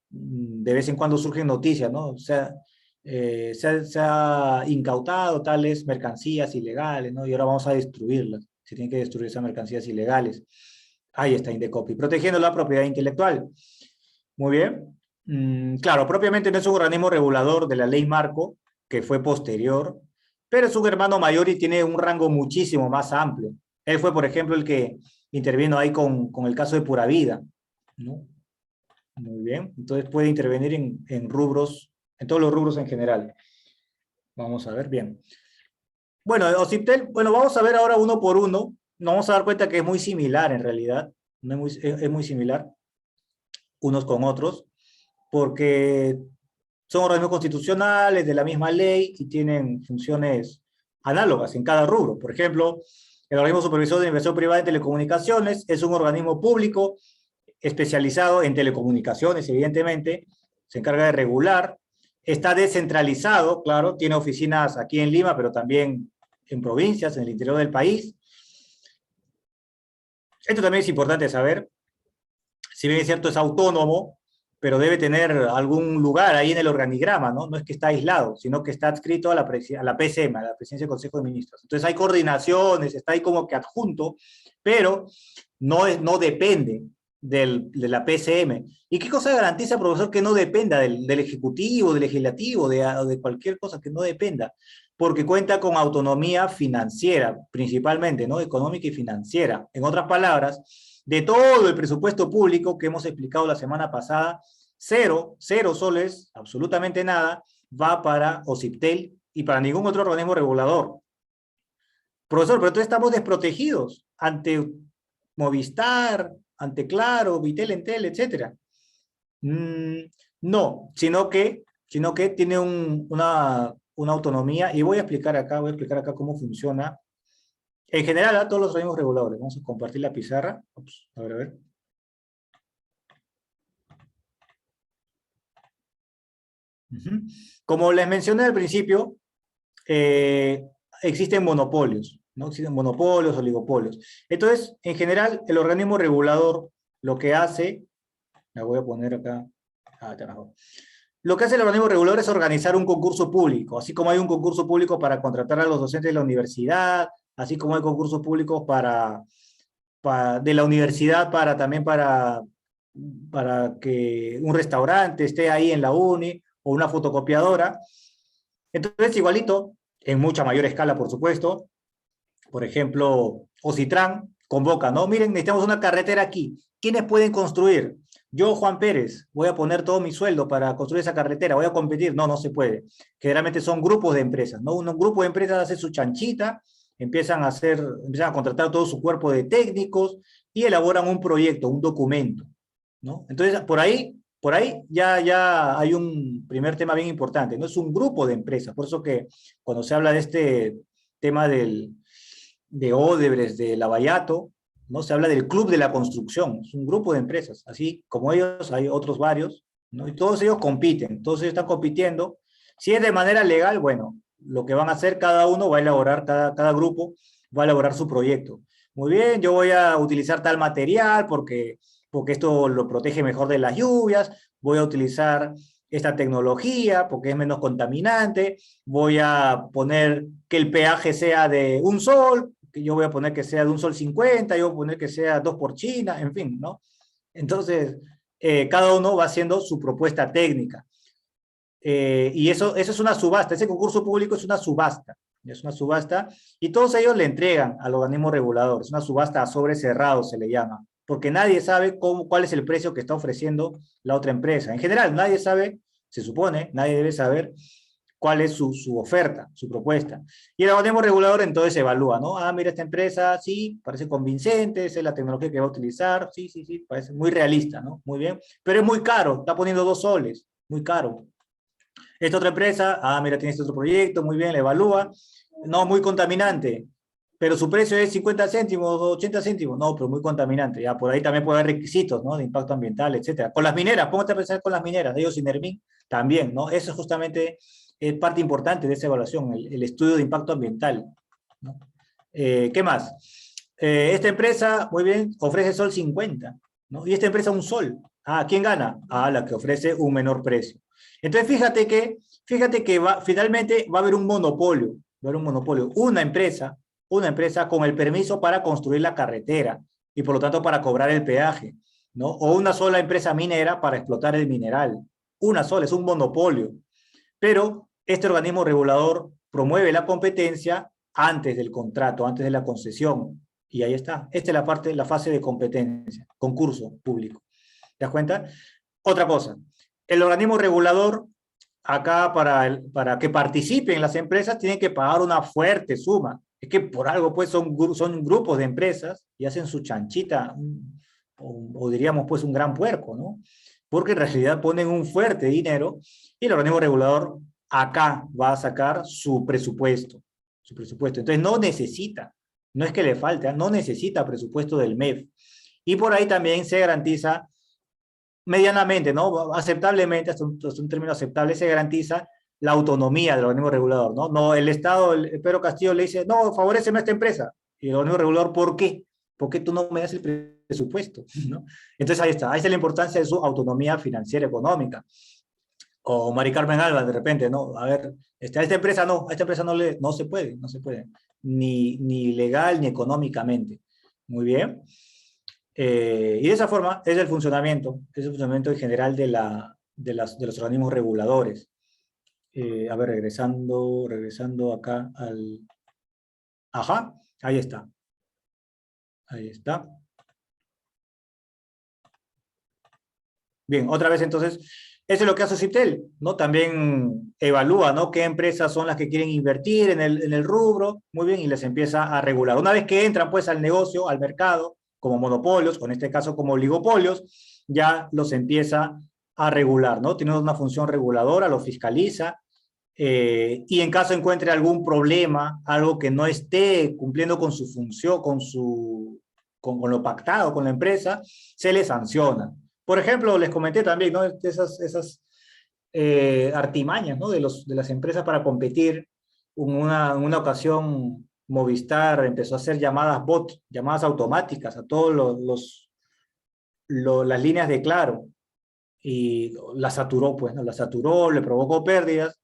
A: de vez en cuando surgen noticias, ¿no? O sea, se ha incautado tales mercancías ilegales, ¿no? Y ahora vamos a destruirlas. Se tienen que destruir esas mercancías ilegales. Ahí está Indecopi, protegiendo la propiedad intelectual. Muy bien. Claro, propiamente no es un organismo regulador de la ley marco, que fue posterior, pero es un hermano mayor y tiene un rango muchísimo más amplio. Él fue, por ejemplo, el que intervino ahí con el caso de Pura Vida, ¿no? Muy bien, entonces puede intervenir en rubros, en todos los rubros en general. Vamos a ver, bien. Bueno, OCIPTEL, bueno, vamos a ver ahora uno por uno. Nos vamos a dar cuenta que es muy similar en realidad, no es muy similar unos con otros, porque son organismos constitucionales de la misma ley y tienen funciones análogas en cada rubro. Por ejemplo, el organismo supervisor de inversión privada en telecomunicaciones es un organismo público especializado en telecomunicaciones, evidentemente, se encarga de regular, está descentralizado, claro, tiene oficinas aquí en Lima, pero también en provincias, en el interior del país. Esto también es importante saber, si bien es cierto, es autónomo, pero debe tener algún lugar ahí en el organigrama, ¿no? No es que está aislado, sino que está adscrito a la PCM, a la Presidencia del Consejo de Ministros. Entonces hay coordinaciones, está ahí como que adjunto, pero no depende de la PCM. ¿Y qué cosa garantiza, profesor, que no dependa del Ejecutivo, del Legislativo, de cualquier cosa que no dependa? Porque cuenta con autonomía financiera, principalmente, ¿no? Económica y financiera. En otras palabras, de todo el presupuesto público que hemos explicado la semana pasada, cero soles, absolutamente nada, va para OCIPTEL y para ningún otro organismo regulador. Profesor, pero entonces estamos desprotegidos ante Movistar, ante Claro, Vitel, Entel, etc. No, sino que tiene una autonomía, y voy a explicar acá cómo funciona. En general, a todos los organismos reguladores. Vamos a compartir la pizarra. Ups, a ver, a ver. Como les mencioné al principio, existen monopolios, ¿no? Existen monopolios, oligopolios. Entonces, en general, el organismo regulador lo que hace, la voy a poner acá, abajo. Lo que hace el organismo regulador es organizar un concurso público, así como hay un concurso público para contratar a los docentes de la universidad, así como hay concursos públicos de la universidad también para que un restaurante esté ahí en la uni, o una fotocopiadora. Entonces, igualito, en mucha mayor escala, por supuesto, por ejemplo, Ocitran convoca, ¿no? Miren, necesitamos una carretera aquí. ¿Quiénes pueden construir? Yo, Juan Pérez, voy a poner todo mi sueldo para construir esa carretera, voy a competir. No, no se puede. Generalmente son grupos de empresas, ¿no? Un grupo de empresas hace su chanchita, empiezan a contratar todo su cuerpo de técnicos y elaboran un proyecto, un documento, ¿no? Entonces, por ahí ya hay un primer tema bien importante, ¿no? Es un grupo de empresas, por eso que cuando se habla de este tema de Odebrecht, de Lavallato, ¿no? Se habla del club de la construcción, es un grupo de empresas, así como ellos hay otros varios, ¿no? Y todos ellos compiten, todos ellos están compitiendo. Si es de manera legal, bueno, lo que van a hacer cada uno va a elaborar, cada grupo va a elaborar su proyecto. Muy bien, yo voy a utilizar tal material porque esto lo protege mejor de las lluvias, voy a utilizar esta tecnología porque es menos contaminante, voy a poner que el peaje sea de un sol, que yo voy a poner que sea de un sol 50, yo voy a poner que sea 2 por China, en fin, ¿no? Entonces, cada uno va haciendo su propuesta técnica. Y eso es una subasta, ese concurso público es una subasta, y todos ellos le entregan al organismo regulador, es una subasta a sobre cerrado se le llama, porque nadie sabe cuál es el precio que está ofreciendo la otra empresa. En general, nadie sabe, se supone, nadie debe saber cuál es su oferta, su propuesta. Y el organismo regulador entonces evalúa, ¿no? Ah, mira, esta empresa, sí, parece convincente, esa es la tecnología que va a utilizar, sí, parece muy realista, ¿no? Muy bien, pero es muy caro, está poniendo 2 soles, muy caro. Esta otra empresa, ah, mira, tiene este otro proyecto, muy bien, la evalúa, no, muy contaminante, pero su precio es 50 céntimos, 80 céntimos, no, pero muy contaminante, ya, por ahí también puede haber requisitos, ¿no? De impacto ambiental, etcétera. Con las mineras, póngate a pensar con las mineras, ellos Inermin, también, ¿no? Eso es justamente es parte importante de esa evaluación, el estudio de impacto ambiental, ¿no? ¿Qué más? Esta empresa, muy bien, ofrece sol 50, ¿no? Y esta empresa un sol. Ah, ¿quién gana? Ah, la que ofrece un menor precio. Entonces, fíjate que finalmente va a haber un monopolio, va a haber un monopolio. Una empresa con el permiso para construir la carretera y por lo tanto para cobrar el peaje, ¿no? O una sola empresa minera para explotar el mineral. Una sola, es un monopolio. Pero este organismo regulador promueve la competencia antes del contrato, antes de la concesión. Y ahí está. Esta es la fase de competencia, concurso público. ¿Te das cuenta? Otra cosa, el organismo regulador, acá para que participen las empresas, tienen que pagar una fuerte suma. Es que por algo, pues, son grupos de empresas y hacen su chanchita, o diríamos, pues, un gran puerco, ¿no? Porque en realidad ponen un fuerte dinero y el organismo regulador acá va a sacar su presupuesto. Su presupuesto. Entonces no necesita, no es que le falte, no necesita presupuesto del MEF. Y por ahí también se garantiza medianamente, ¿no? Aceptablemente, hasta un término aceptable, se garantiza la autonomía del organismo regulador, ¿no? No, el Estado, el Pedro Castillo le dice, no, favoréceme a esta empresa. Y el organismo regulador, ¿por qué? ¿Por qué tú no me das el presupuesto? ¿No? Entonces ahí está la importancia de su autonomía financiera económica. O Mari Carmen Alba, de repente, ¿no? A ver, a esta empresa no se puede, ni legal ni económicamente. Muy bien. Y de esa forma es el funcionamiento en general de los organismos reguladores. A ver, regresando acá al... Ajá, ahí está. Ahí está. Bien, otra vez entonces, eso es lo que hace Citel, ¿no? También evalúa, ¿no? Qué empresas son las que quieren invertir en el rubro, muy bien, y les empieza a regular. Una vez que entran, pues, al negocio, al mercado, como monopolios, o en este caso como oligopolios, ya los empieza a regular, ¿no? Tiene una función reguladora, lo fiscaliza, y en caso encuentre algún problema, algo que no esté cumpliendo con su función, con lo pactado con la empresa, se le sanciona. Por ejemplo, les comenté también, ¿no? Esas artimañas, ¿no? De las empresas para competir. Una ocasión, Movistar empezó a hacer llamadas bot, llamadas automáticas a todos las líneas de Claro, y la saturó, pues, ¿no? La saturó, le provocó pérdidas,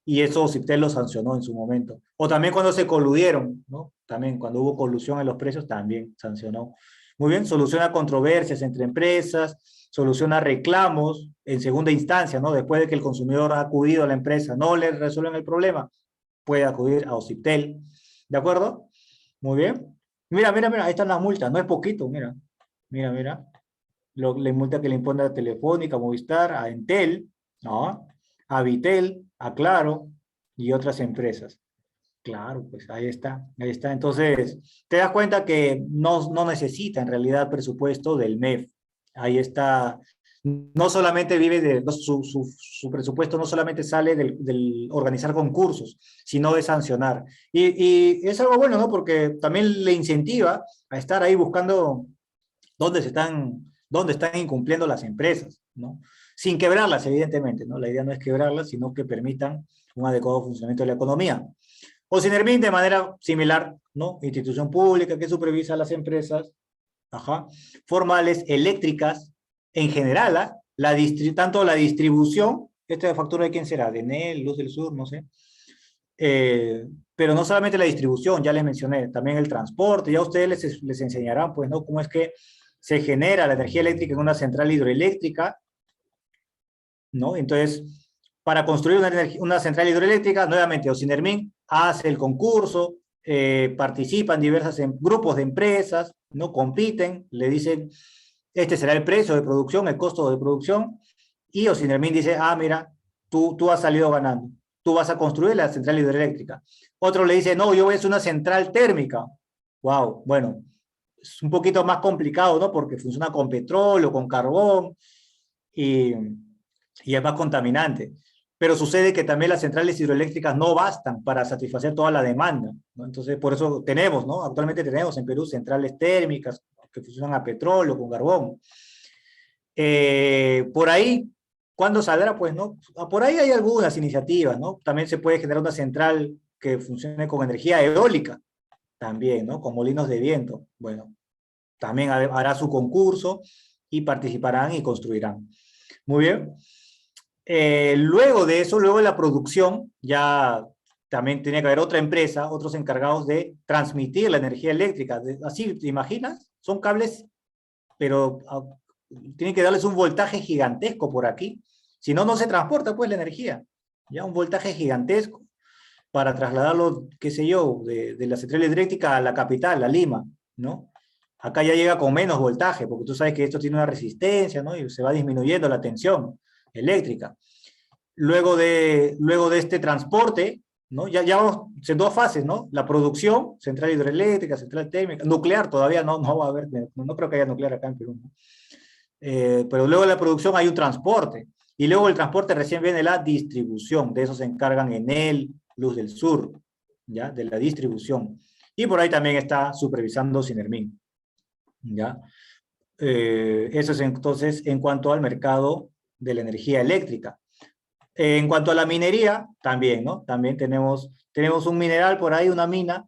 A: y eso Citel lo sancionó en su momento. O también cuando se coludieron, ¿no? También cuando hubo colusión en los precios, también sancionó. Muy bien, soluciona controversias entre empresas, soluciona reclamos en segunda instancia, ¿no? Después de que el consumidor ha acudido a la empresa, no le resuelven el problema, puede acudir a Ociptel. ¿De acuerdo? Muy bien. Mira, ahí están las multas, no es poquito, mira. La multa que le impone a Telefónica, a Movistar, a Entel, ¿no? A Vitel, a Claro y otras empresas. Claro, pues ahí está, ahí está. Entonces, te das cuenta que no necesita en realidad presupuesto del MEF. Ahí está. No solamente vive su presupuesto no solamente sale del organizar concursos, sino de sancionar. Y es algo bueno, ¿no? Porque también le incentiva a estar ahí buscando dónde están incumpliendo las empresas, ¿no? Sin quebrarlas, evidentemente, ¿no? La idea no es quebrarlas, sino que permitan un adecuado funcionamiento de la economía. O Sinermin de manera similar, ¿no? Institución pública que supervisa a las empresas, ajá, formales, eléctricas, en general, ¿ah? Tanto la distribución, esta factura de quién será, de Enel, Luz del Sur, no sé, pero no solamente la distribución, ya les mencioné, también el transporte, ya ustedes les enseñarán, pues, ¿no? Cómo es que se genera la energía eléctrica en una central hidroeléctrica, ¿no? Entonces, para construir una central hidroeléctrica, nuevamente, Ocinermin hace el concurso, participan grupos de empresas, ¿no? Compiten, le dicen, este será el precio de producción, el costo de producción, y Ocinermin dice, ah, mira, tú has salido ganando, tú vas a construir la central hidroeléctrica. Otro le dice, no, yo voy a hacer una central térmica. Wow, bueno, es un poquito más complicado, ¿no? Porque funciona con petróleo, con carbón, y es más contaminante. Pero sucede que también las centrales hidroeléctricas no bastan para satisfacer toda la demanda, ¿no? Entonces, por eso tenemos, ¿no? Actualmente tenemos en Perú centrales térmicas que funcionan a petróleo, con carbón. Por ahí, ¿Cuándo saldrá? Pues, ¿no? Por ahí hay algunas iniciativas, ¿no? También se puede generar una central que funcione con energía eólica, también, ¿no? Con molinos de viento. Bueno, también hará su concurso y participarán y construirán. Muy bien. Luego de eso, luego de la producción, ya también tenía que haber otra empresa, otros encargados de transmitir la energía eléctrica. Así, ¿te imaginas? Son cables, pero tienen que darles un voltaje gigantesco por aquí. Si no, no se transporta pues la energía. Ya un voltaje gigantesco para trasladarlo, qué sé yo, de la central eléctrica a la capital, a Lima, ¿no? Acá ya llega con menos voltaje, porque tú sabes que esto tiene una resistencia, ¿no? Y se va disminuyendo la tensión eléctrica. Luego de este transporte, ¿no? Ya vamos en dos fases, ¿no? La producción, central hidroeléctrica, central térmica, nuclear todavía no va a haber, no creo que haya nuclear acá en Perú, ¿no? Pero luego de la producción hay un transporte, y luego del transporte recién viene la distribución, de eso se encargan Enel, Luz del Sur, ¿ya? De la distribución. Y por ahí también está supervisando Sinermin, ¿ya? Eso es entonces en cuanto al mercado de la energía eléctrica. En cuanto a la minería, también, ¿no? También tenemos un mineral por ahí, una mina,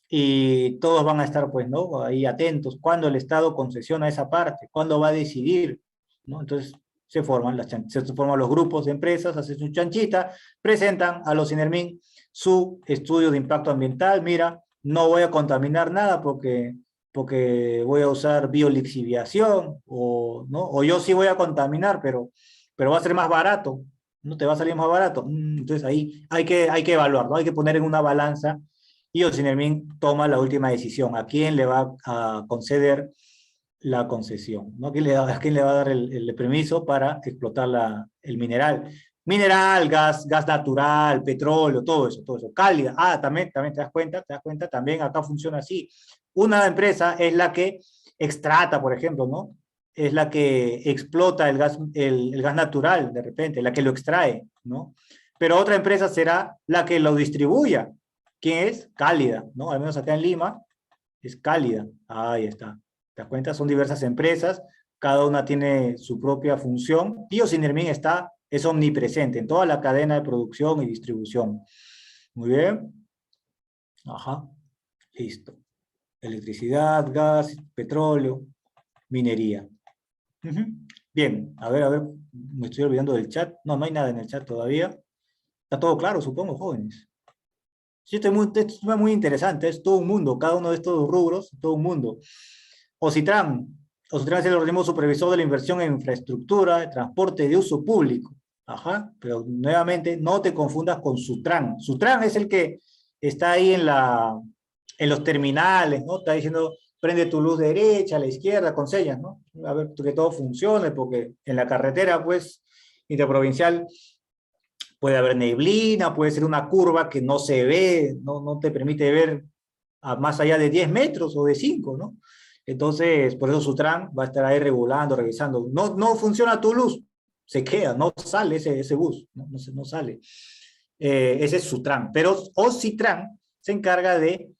A: y todos van a estar, pues, ¿no? Ahí atentos, cuándo el Estado concesiona esa parte, cuándo va a decidir, ¿no? Entonces se forman los grupos de empresas, hacen su chanchita, presentan a los INERMIN su estudio de impacto ambiental. Mira, no voy a contaminar nada porque voy a usar biolixiviación, ¿no? O yo sí voy a contaminar, pero va a ser más barato, no te va a salir más barato. Entonces ahí hay que evaluar, ¿no? Hay que poner en una balanza, y Ocinermin toma la última decisión, a quién le va a conceder la concesión, ¿no? ¿A quién le va a dar el permiso para explotar el mineral? Mineral, gas natural, petróleo, todo eso, cálida. También te das cuenta, también acá funciona así. Una empresa es la que extrata, por ejemplo, ¿no? Es la que explota el gas natural, de repente, la que lo extrae, ¿no? Pero otra empresa será la que lo distribuya, que es Cálida, ¿no? Al menos acá en Lima, es Cálida. Ahí está. ¿Te das cuenta? Son diversas empresas, cada una tiene su propia función, y Ocinermin es omnipresente en toda la cadena de producción y distribución. Muy bien. Ajá. Listo. Electricidad, gas, petróleo, minería. Bien, a ver, me estoy olvidando del chat. No hay nada en el chat todavía. Está todo claro, supongo, jóvenes. Sí, esto es muy interesante, es todo un mundo, cada uno de estos rubros, todo un mundo. Ocitran es el organismo supervisor de la inversión en infraestructura, de transporte de uso público. Ajá, pero nuevamente no te confundas con Sutran. Sutran es el que está ahí en los terminales, ¿no? Está diciendo, prende tu luz derecha, a la izquierda, con señas, ¿no? A ver que todo funcione, porque en la carretera, pues, interprovincial, puede haber neblina, puede ser una curva que no se ve, no te permite ver más allá de 10 metros o de 5, ¿no? Entonces, por eso Sutran va a estar ahí regulando, revisando. No funciona tu luz, se queda, no sale ese bus, no sale. Ese es Sutran. Pero Ocitran se encarga de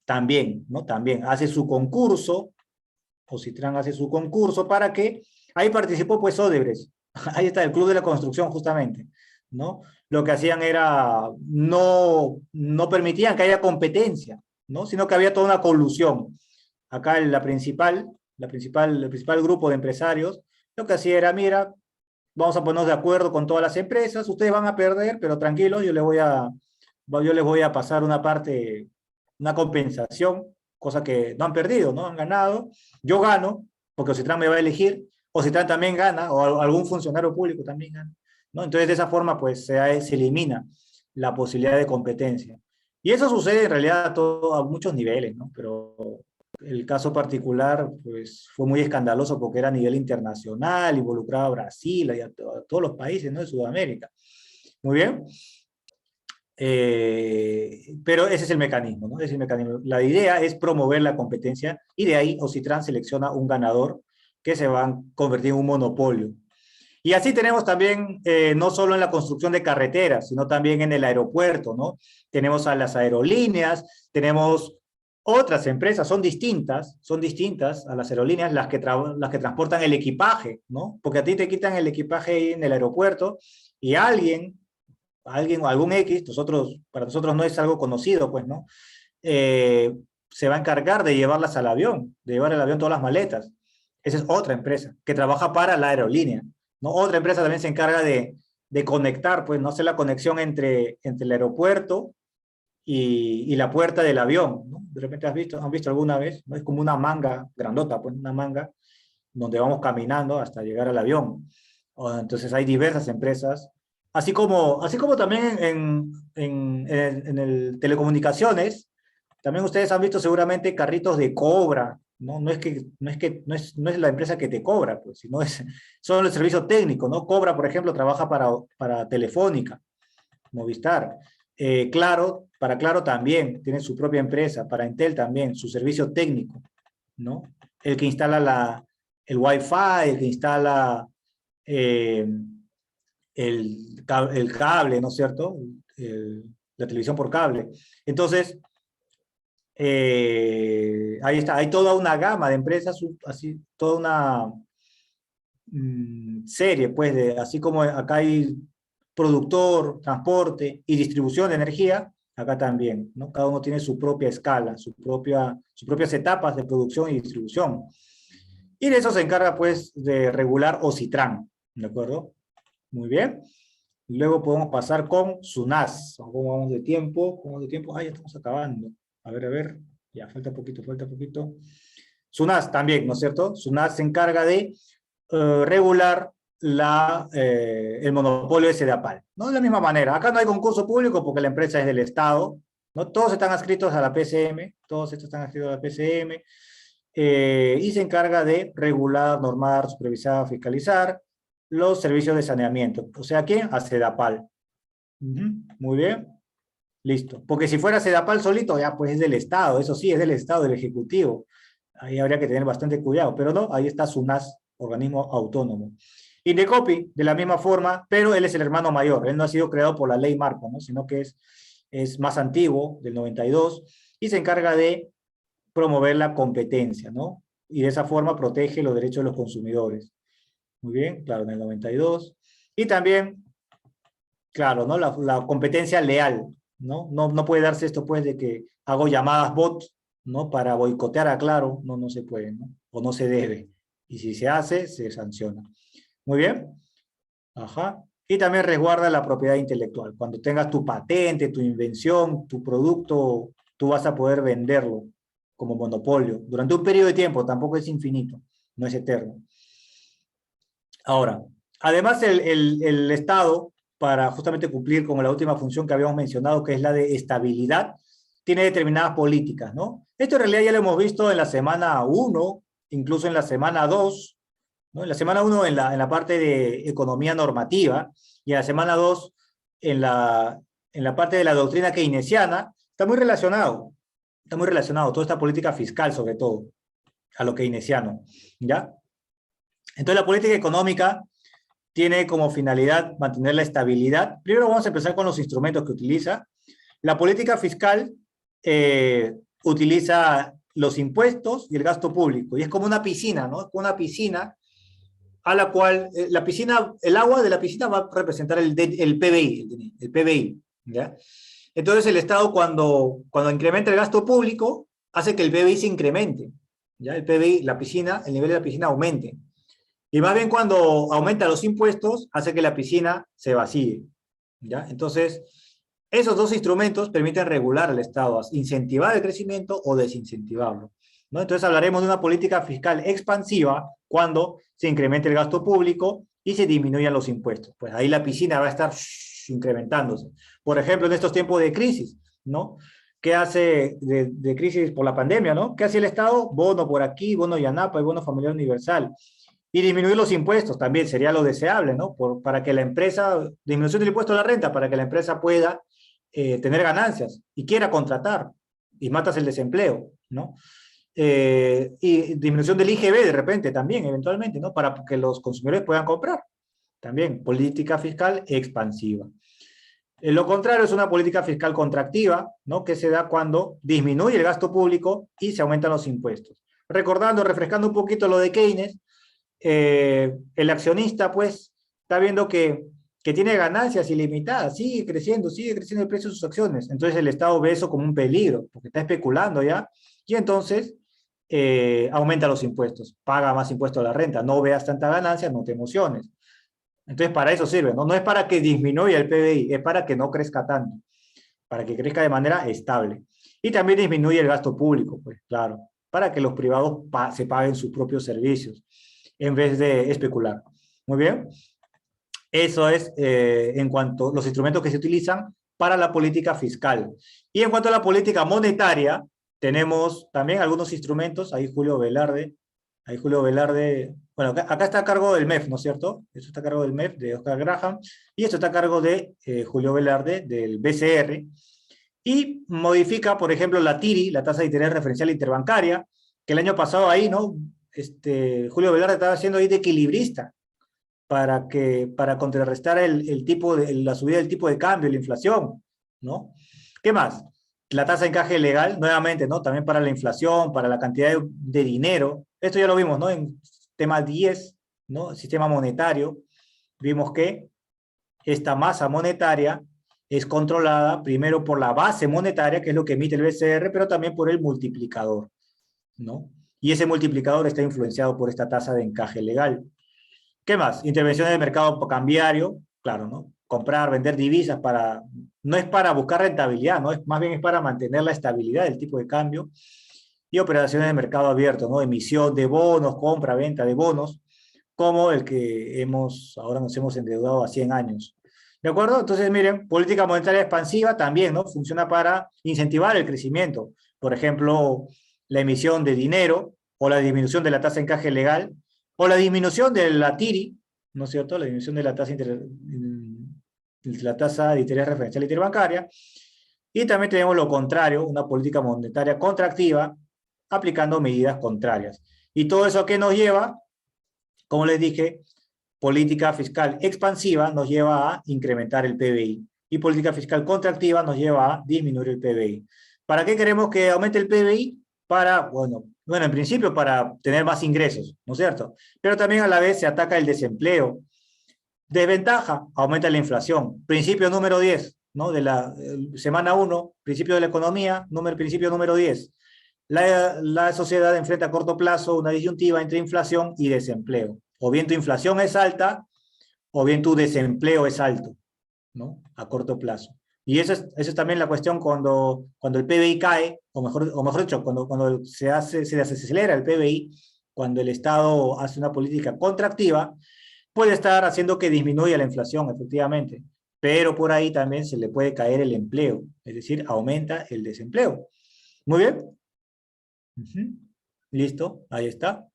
A: también, ¿no? También hace su concurso, Ocitran hace su concurso para que, ahí participó pues Odebrecht, ahí está el Club de la Construcción justamente, ¿no? Lo que hacían era, no permitían que haya competencia, ¿no? Sino que había toda una colusión. Acá el principal grupo de empresarios, lo que hacía era, mira, vamos a ponernos de acuerdo con todas las empresas, ustedes van a perder, pero tranquilos, yo les voy a pasar una parte, una compensación, cosa que no han perdido, ¿no? Han ganado, yo gano, porque Ocitran me va a elegir, Ocitran también gana, o algún funcionario público también gana, ¿no? Entonces, de esa forma, pues, se elimina la posibilidad de competencia. Y eso sucede en realidad a muchos niveles, ¿no? Pero el caso particular, pues, fue muy escandaloso porque era a nivel internacional, involucraba a Brasil y a todos los países, ¿no? De Sudamérica. Muy bien. Pero ese es el mecanismo, ¿no? Ese es el mecanismo. La idea es promover la competencia, y de ahí Ocitran selecciona un ganador que se va a convertir en un monopolio. Y así tenemos también, no solo en la construcción de carreteras, sino también en el aeropuerto, ¿no? Tenemos a las aerolíneas, tenemos Otras empresas son distintas a las aerolíneas las que transportan el equipaje, ¿no? Porque a ti te quitan el equipaje ahí en el aeropuerto y alguien o algún X, para nosotros no es algo conocido, pues, ¿no? Se va a encargar de llevarlas al avión, de llevar al avión todas las maletas. Esa es otra empresa que trabaja para la aerolínea, ¿no? Otra empresa también se encarga de conectar, pues, no hacer la conexión entre el aeropuerto y la puerta del avión, ¿no? De repente han visto alguna vez, ¿no? Es como una manga grandota, pues, una manga donde vamos caminando hasta llegar al avión. Entonces hay diversas empresas, así como también en el telecomunicaciones, también ustedes han visto seguramente carritos de cobra, ¿no? No es la empresa que te cobra, pues, sino es solo el servicio técnico, ¿no? Cobra, por ejemplo, trabaja para Telefónica, Movistar. Para Claro también tiene su propia empresa, para Entel también, su servicio técnico, ¿no? El que instala el Wi-Fi, el que instala eh, el cable, ¿no es cierto? La televisión por cable. Entonces, ahí está, hay toda una gama de empresas, así, toda una serie, pues, así como acá hay productor, transporte y distribución de energía, acá también, ¿no? Cada uno tiene su propia escala, sus propias etapas de producción y distribución. Y de eso se encarga, pues, de regular OCITRAN, ¿de acuerdo? Muy bien. Luego podemos pasar con SUNAS. ¿Cómo vamos de tiempo? ¿Cómo vamos de tiempo? Ah, ya estamos acabando. A ver. Ya, falta poquito, falta poquito. SUNAS también, ¿no es cierto? SUNAS se encarga de regular el monopolio de Sedapal, ¿no? De la misma manera, acá no hay concurso público porque la empresa es del Estado, ¿no? Todos están adscritos a la PCM, todos estos están adscritos a la PCM, y se encarga de regular, normar, supervisar, fiscalizar los servicios de saneamiento. O sea, ¿quién? A Sedapal. Muy bien. Listo. Porque si fuera Sedapal solito, ya pues es del Estado, eso sí, es del Estado, del Ejecutivo. Ahí habría que tener bastante cuidado, pero no, ahí está SUNAS, organismo autónomo. Indecopi, de la misma forma, pero él es el hermano mayor, él no ha sido creado por la ley Marco, ¿no? Sino que es más antiguo, del 92, y se encarga de promover la competencia, ¿no? Y de esa forma protege los derechos de los consumidores. Muy bien, claro, en el 92. Y también, claro, ¿no? La competencia leal, ¿no? No puede darse esto, pues, de que hago llamadas bot, ¿no? Para boicotear a Claro, no se puede, ¿no? O no se debe. Y si se hace, se sanciona. Muy bien. Ajá. Y también resguarda la propiedad intelectual. Cuando tengas tu patente, tu invención, tu producto, tú vas a poder venderlo como monopolio durante un periodo de tiempo, tampoco es infinito, no es eterno. Ahora, además el Estado, para justamente cumplir con la última función que habíamos mencionado, que es la de estabilidad, tiene determinadas políticas, ¿no? Esto en realidad ya lo hemos visto en la semana 1, incluso en la semana 2, ¿no? En la semana 1 en la parte de economía normativa y en la semana 2 en la parte de la doctrina keynesiana, está muy relacionado toda esta política fiscal sobre todo a lo keynesiano, ¿ya? Entonces la política económica tiene como finalidad mantener la estabilidad. Primero vamos a empezar con los instrumentos que utiliza. La política fiscal utiliza los impuestos y el gasto público, y es como una piscina, ¿no? Es como una piscina a la cual el agua de la piscina va a representar el PBI, ¿ya? Entonces el Estado cuando incrementa el gasto público, hace que el PBI se incremente, ¿ya? El PBI, el nivel de la piscina aumente. Y más bien cuando aumenta los impuestos, hace que la piscina se vacíe, ¿ya? Entonces, esos dos instrumentos permiten regular al Estado, incentivar el crecimiento o desincentivarlo, ¿no? Entonces hablaremos de una política fiscal expansiva cuando se incremente el gasto público y se disminuyan los impuestos. Pues ahí la piscina va a estar incrementándose. Por ejemplo, en estos tiempos de crisis, ¿no? ¿Qué hace de crisis por la pandemia, ¿no? ¿Qué hace el Estado? Bono por aquí, bono Yanapa y bono familiar universal. Y disminuir los impuestos también sería lo deseable, ¿no? Para que la empresa, disminución del impuesto a la renta, para que la empresa pueda tener ganancias y quiera contratar y matas el desempleo, ¿no? Y disminución del IGB de repente también, eventualmente, ¿no? Para que los consumidores puedan comprar. También política fiscal expansiva. Lo contrario es una política fiscal contractiva, ¿no? Que se da cuando disminuye el gasto público y se aumentan los impuestos. Recordando, refrescando un poquito lo de Keynes, el accionista pues está viendo que tiene ganancias ilimitadas, sigue creciendo el precio de sus acciones. Entonces el Estado ve eso como un peligro, porque está especulando ya, y entonces aumenta los impuestos, paga más impuestos a la renta, no veas tanta ganancia, no te emociones. Entonces para eso sirve, ¿no? No es para que disminuya el PBI, es para que no crezca tanto, para que crezca de manera estable. Y también disminuye el gasto público, pues claro, para que los privados se paguen sus propios servicios en vez de especular. Muy bien. Eso es en cuanto a los instrumentos que se utilizan para la política fiscal. Y en cuanto a la política monetaria, tenemos también algunos instrumentos. Ahí Julio Velarde, bueno, acá está a cargo del MEF, ¿no es cierto? Eso está a cargo del MEF, de Oscar Graham, y esto está a cargo de Julio Velarde, del BCR, y modifica, por ejemplo, la TIRI, la tasa de interés referencial interbancaria, que el año pasado ahí, ¿no? Julio Velarde estaba haciendo ahí de equilibrista, para contrarrestar la subida del tipo de cambio, la inflación, ¿no? ¿Qué más? La tasa de encaje legal, nuevamente, ¿no? También para la inflación, para la cantidad de dinero. Esto ya lo vimos, ¿no? En tema 10, ¿no? Sistema monetario, vimos que esta masa monetaria es controlada primero por la base monetaria, que es lo que emite el BCR, pero también por el multiplicador, ¿no? Y ese multiplicador está influenciado por esta tasa de encaje legal. ¿Qué más? Intervenciones de mercado cambiario, claro, ¿no? Comprar, vender divisas no es para buscar rentabilidad, ¿no? Más bien es para mantener la estabilidad del tipo de cambio. Y operaciones de mercado abierto, ¿no? Emisión de bonos, compra, venta de bonos, como el que ahora nos hemos endeudado a 100 años. ¿De acuerdo? Entonces, miren, política monetaria expansiva también, ¿no? Funciona para incentivar el crecimiento. Por ejemplo, la emisión de dinero o la disminución de la tasa de encaje legal o la disminución de la TIRI, ¿no es cierto? La disminución de la tasa de interés referencial interbancaria. Y también tenemos lo contrario, una política monetaria contractiva aplicando medidas contrarias. ¿Y todo eso a qué nos lleva? Como les dije, política fiscal expansiva nos lleva a incrementar el PBI y política fiscal contractiva nos lleva a disminuir el PBI. ¿Para qué queremos que aumente el PBI? Bueno, en principio para tener más ingresos, ¿no es cierto? Pero también a la vez se ataca el desempleo. Desventaja, aumenta la inflación. Principio número 10, ¿no? De la semana 1, principio de la economía, principio número 10. La sociedad enfrenta a corto plazo una disyuntiva entre inflación y desempleo. O bien tu inflación es alta, o bien tu desempleo es alto, ¿no? A corto plazo. Y eso es también la cuestión cuando el PBI cae, o mejor dicho, cuando se desacelera el PBI, cuando el Estado hace una política contractiva, puede estar haciendo que disminuya la inflación, efectivamente, pero por ahí también se le puede caer el empleo, es decir, aumenta el desempleo. Muy bien. Listo, ahí está.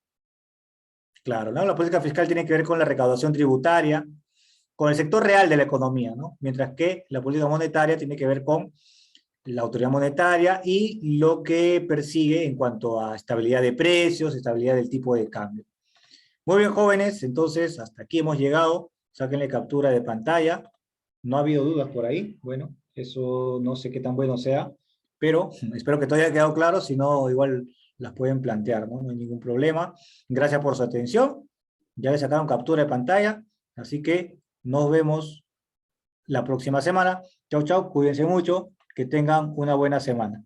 A: Claro, ¿no? La política fiscal tiene que ver con la recaudación tributaria, con el sector real de la economía, ¿no? Mientras que la política monetaria tiene que ver con la autoridad monetaria y lo que persigue en cuanto a estabilidad de precios, estabilidad del tipo de cambio. Muy bien, jóvenes, entonces hasta aquí hemos llegado. Sáquenle captura de pantalla. No ha habido dudas por ahí. Bueno, eso no sé qué tan bueno sea, pero espero que todo haya quedado claro, si no, igual las pueden plantear, ¿no? No hay ningún problema. Gracias por su atención. Ya les sacaron captura de pantalla, así que nos vemos la próxima semana. Chau, chau, cuídense mucho, que tengan una buena semana.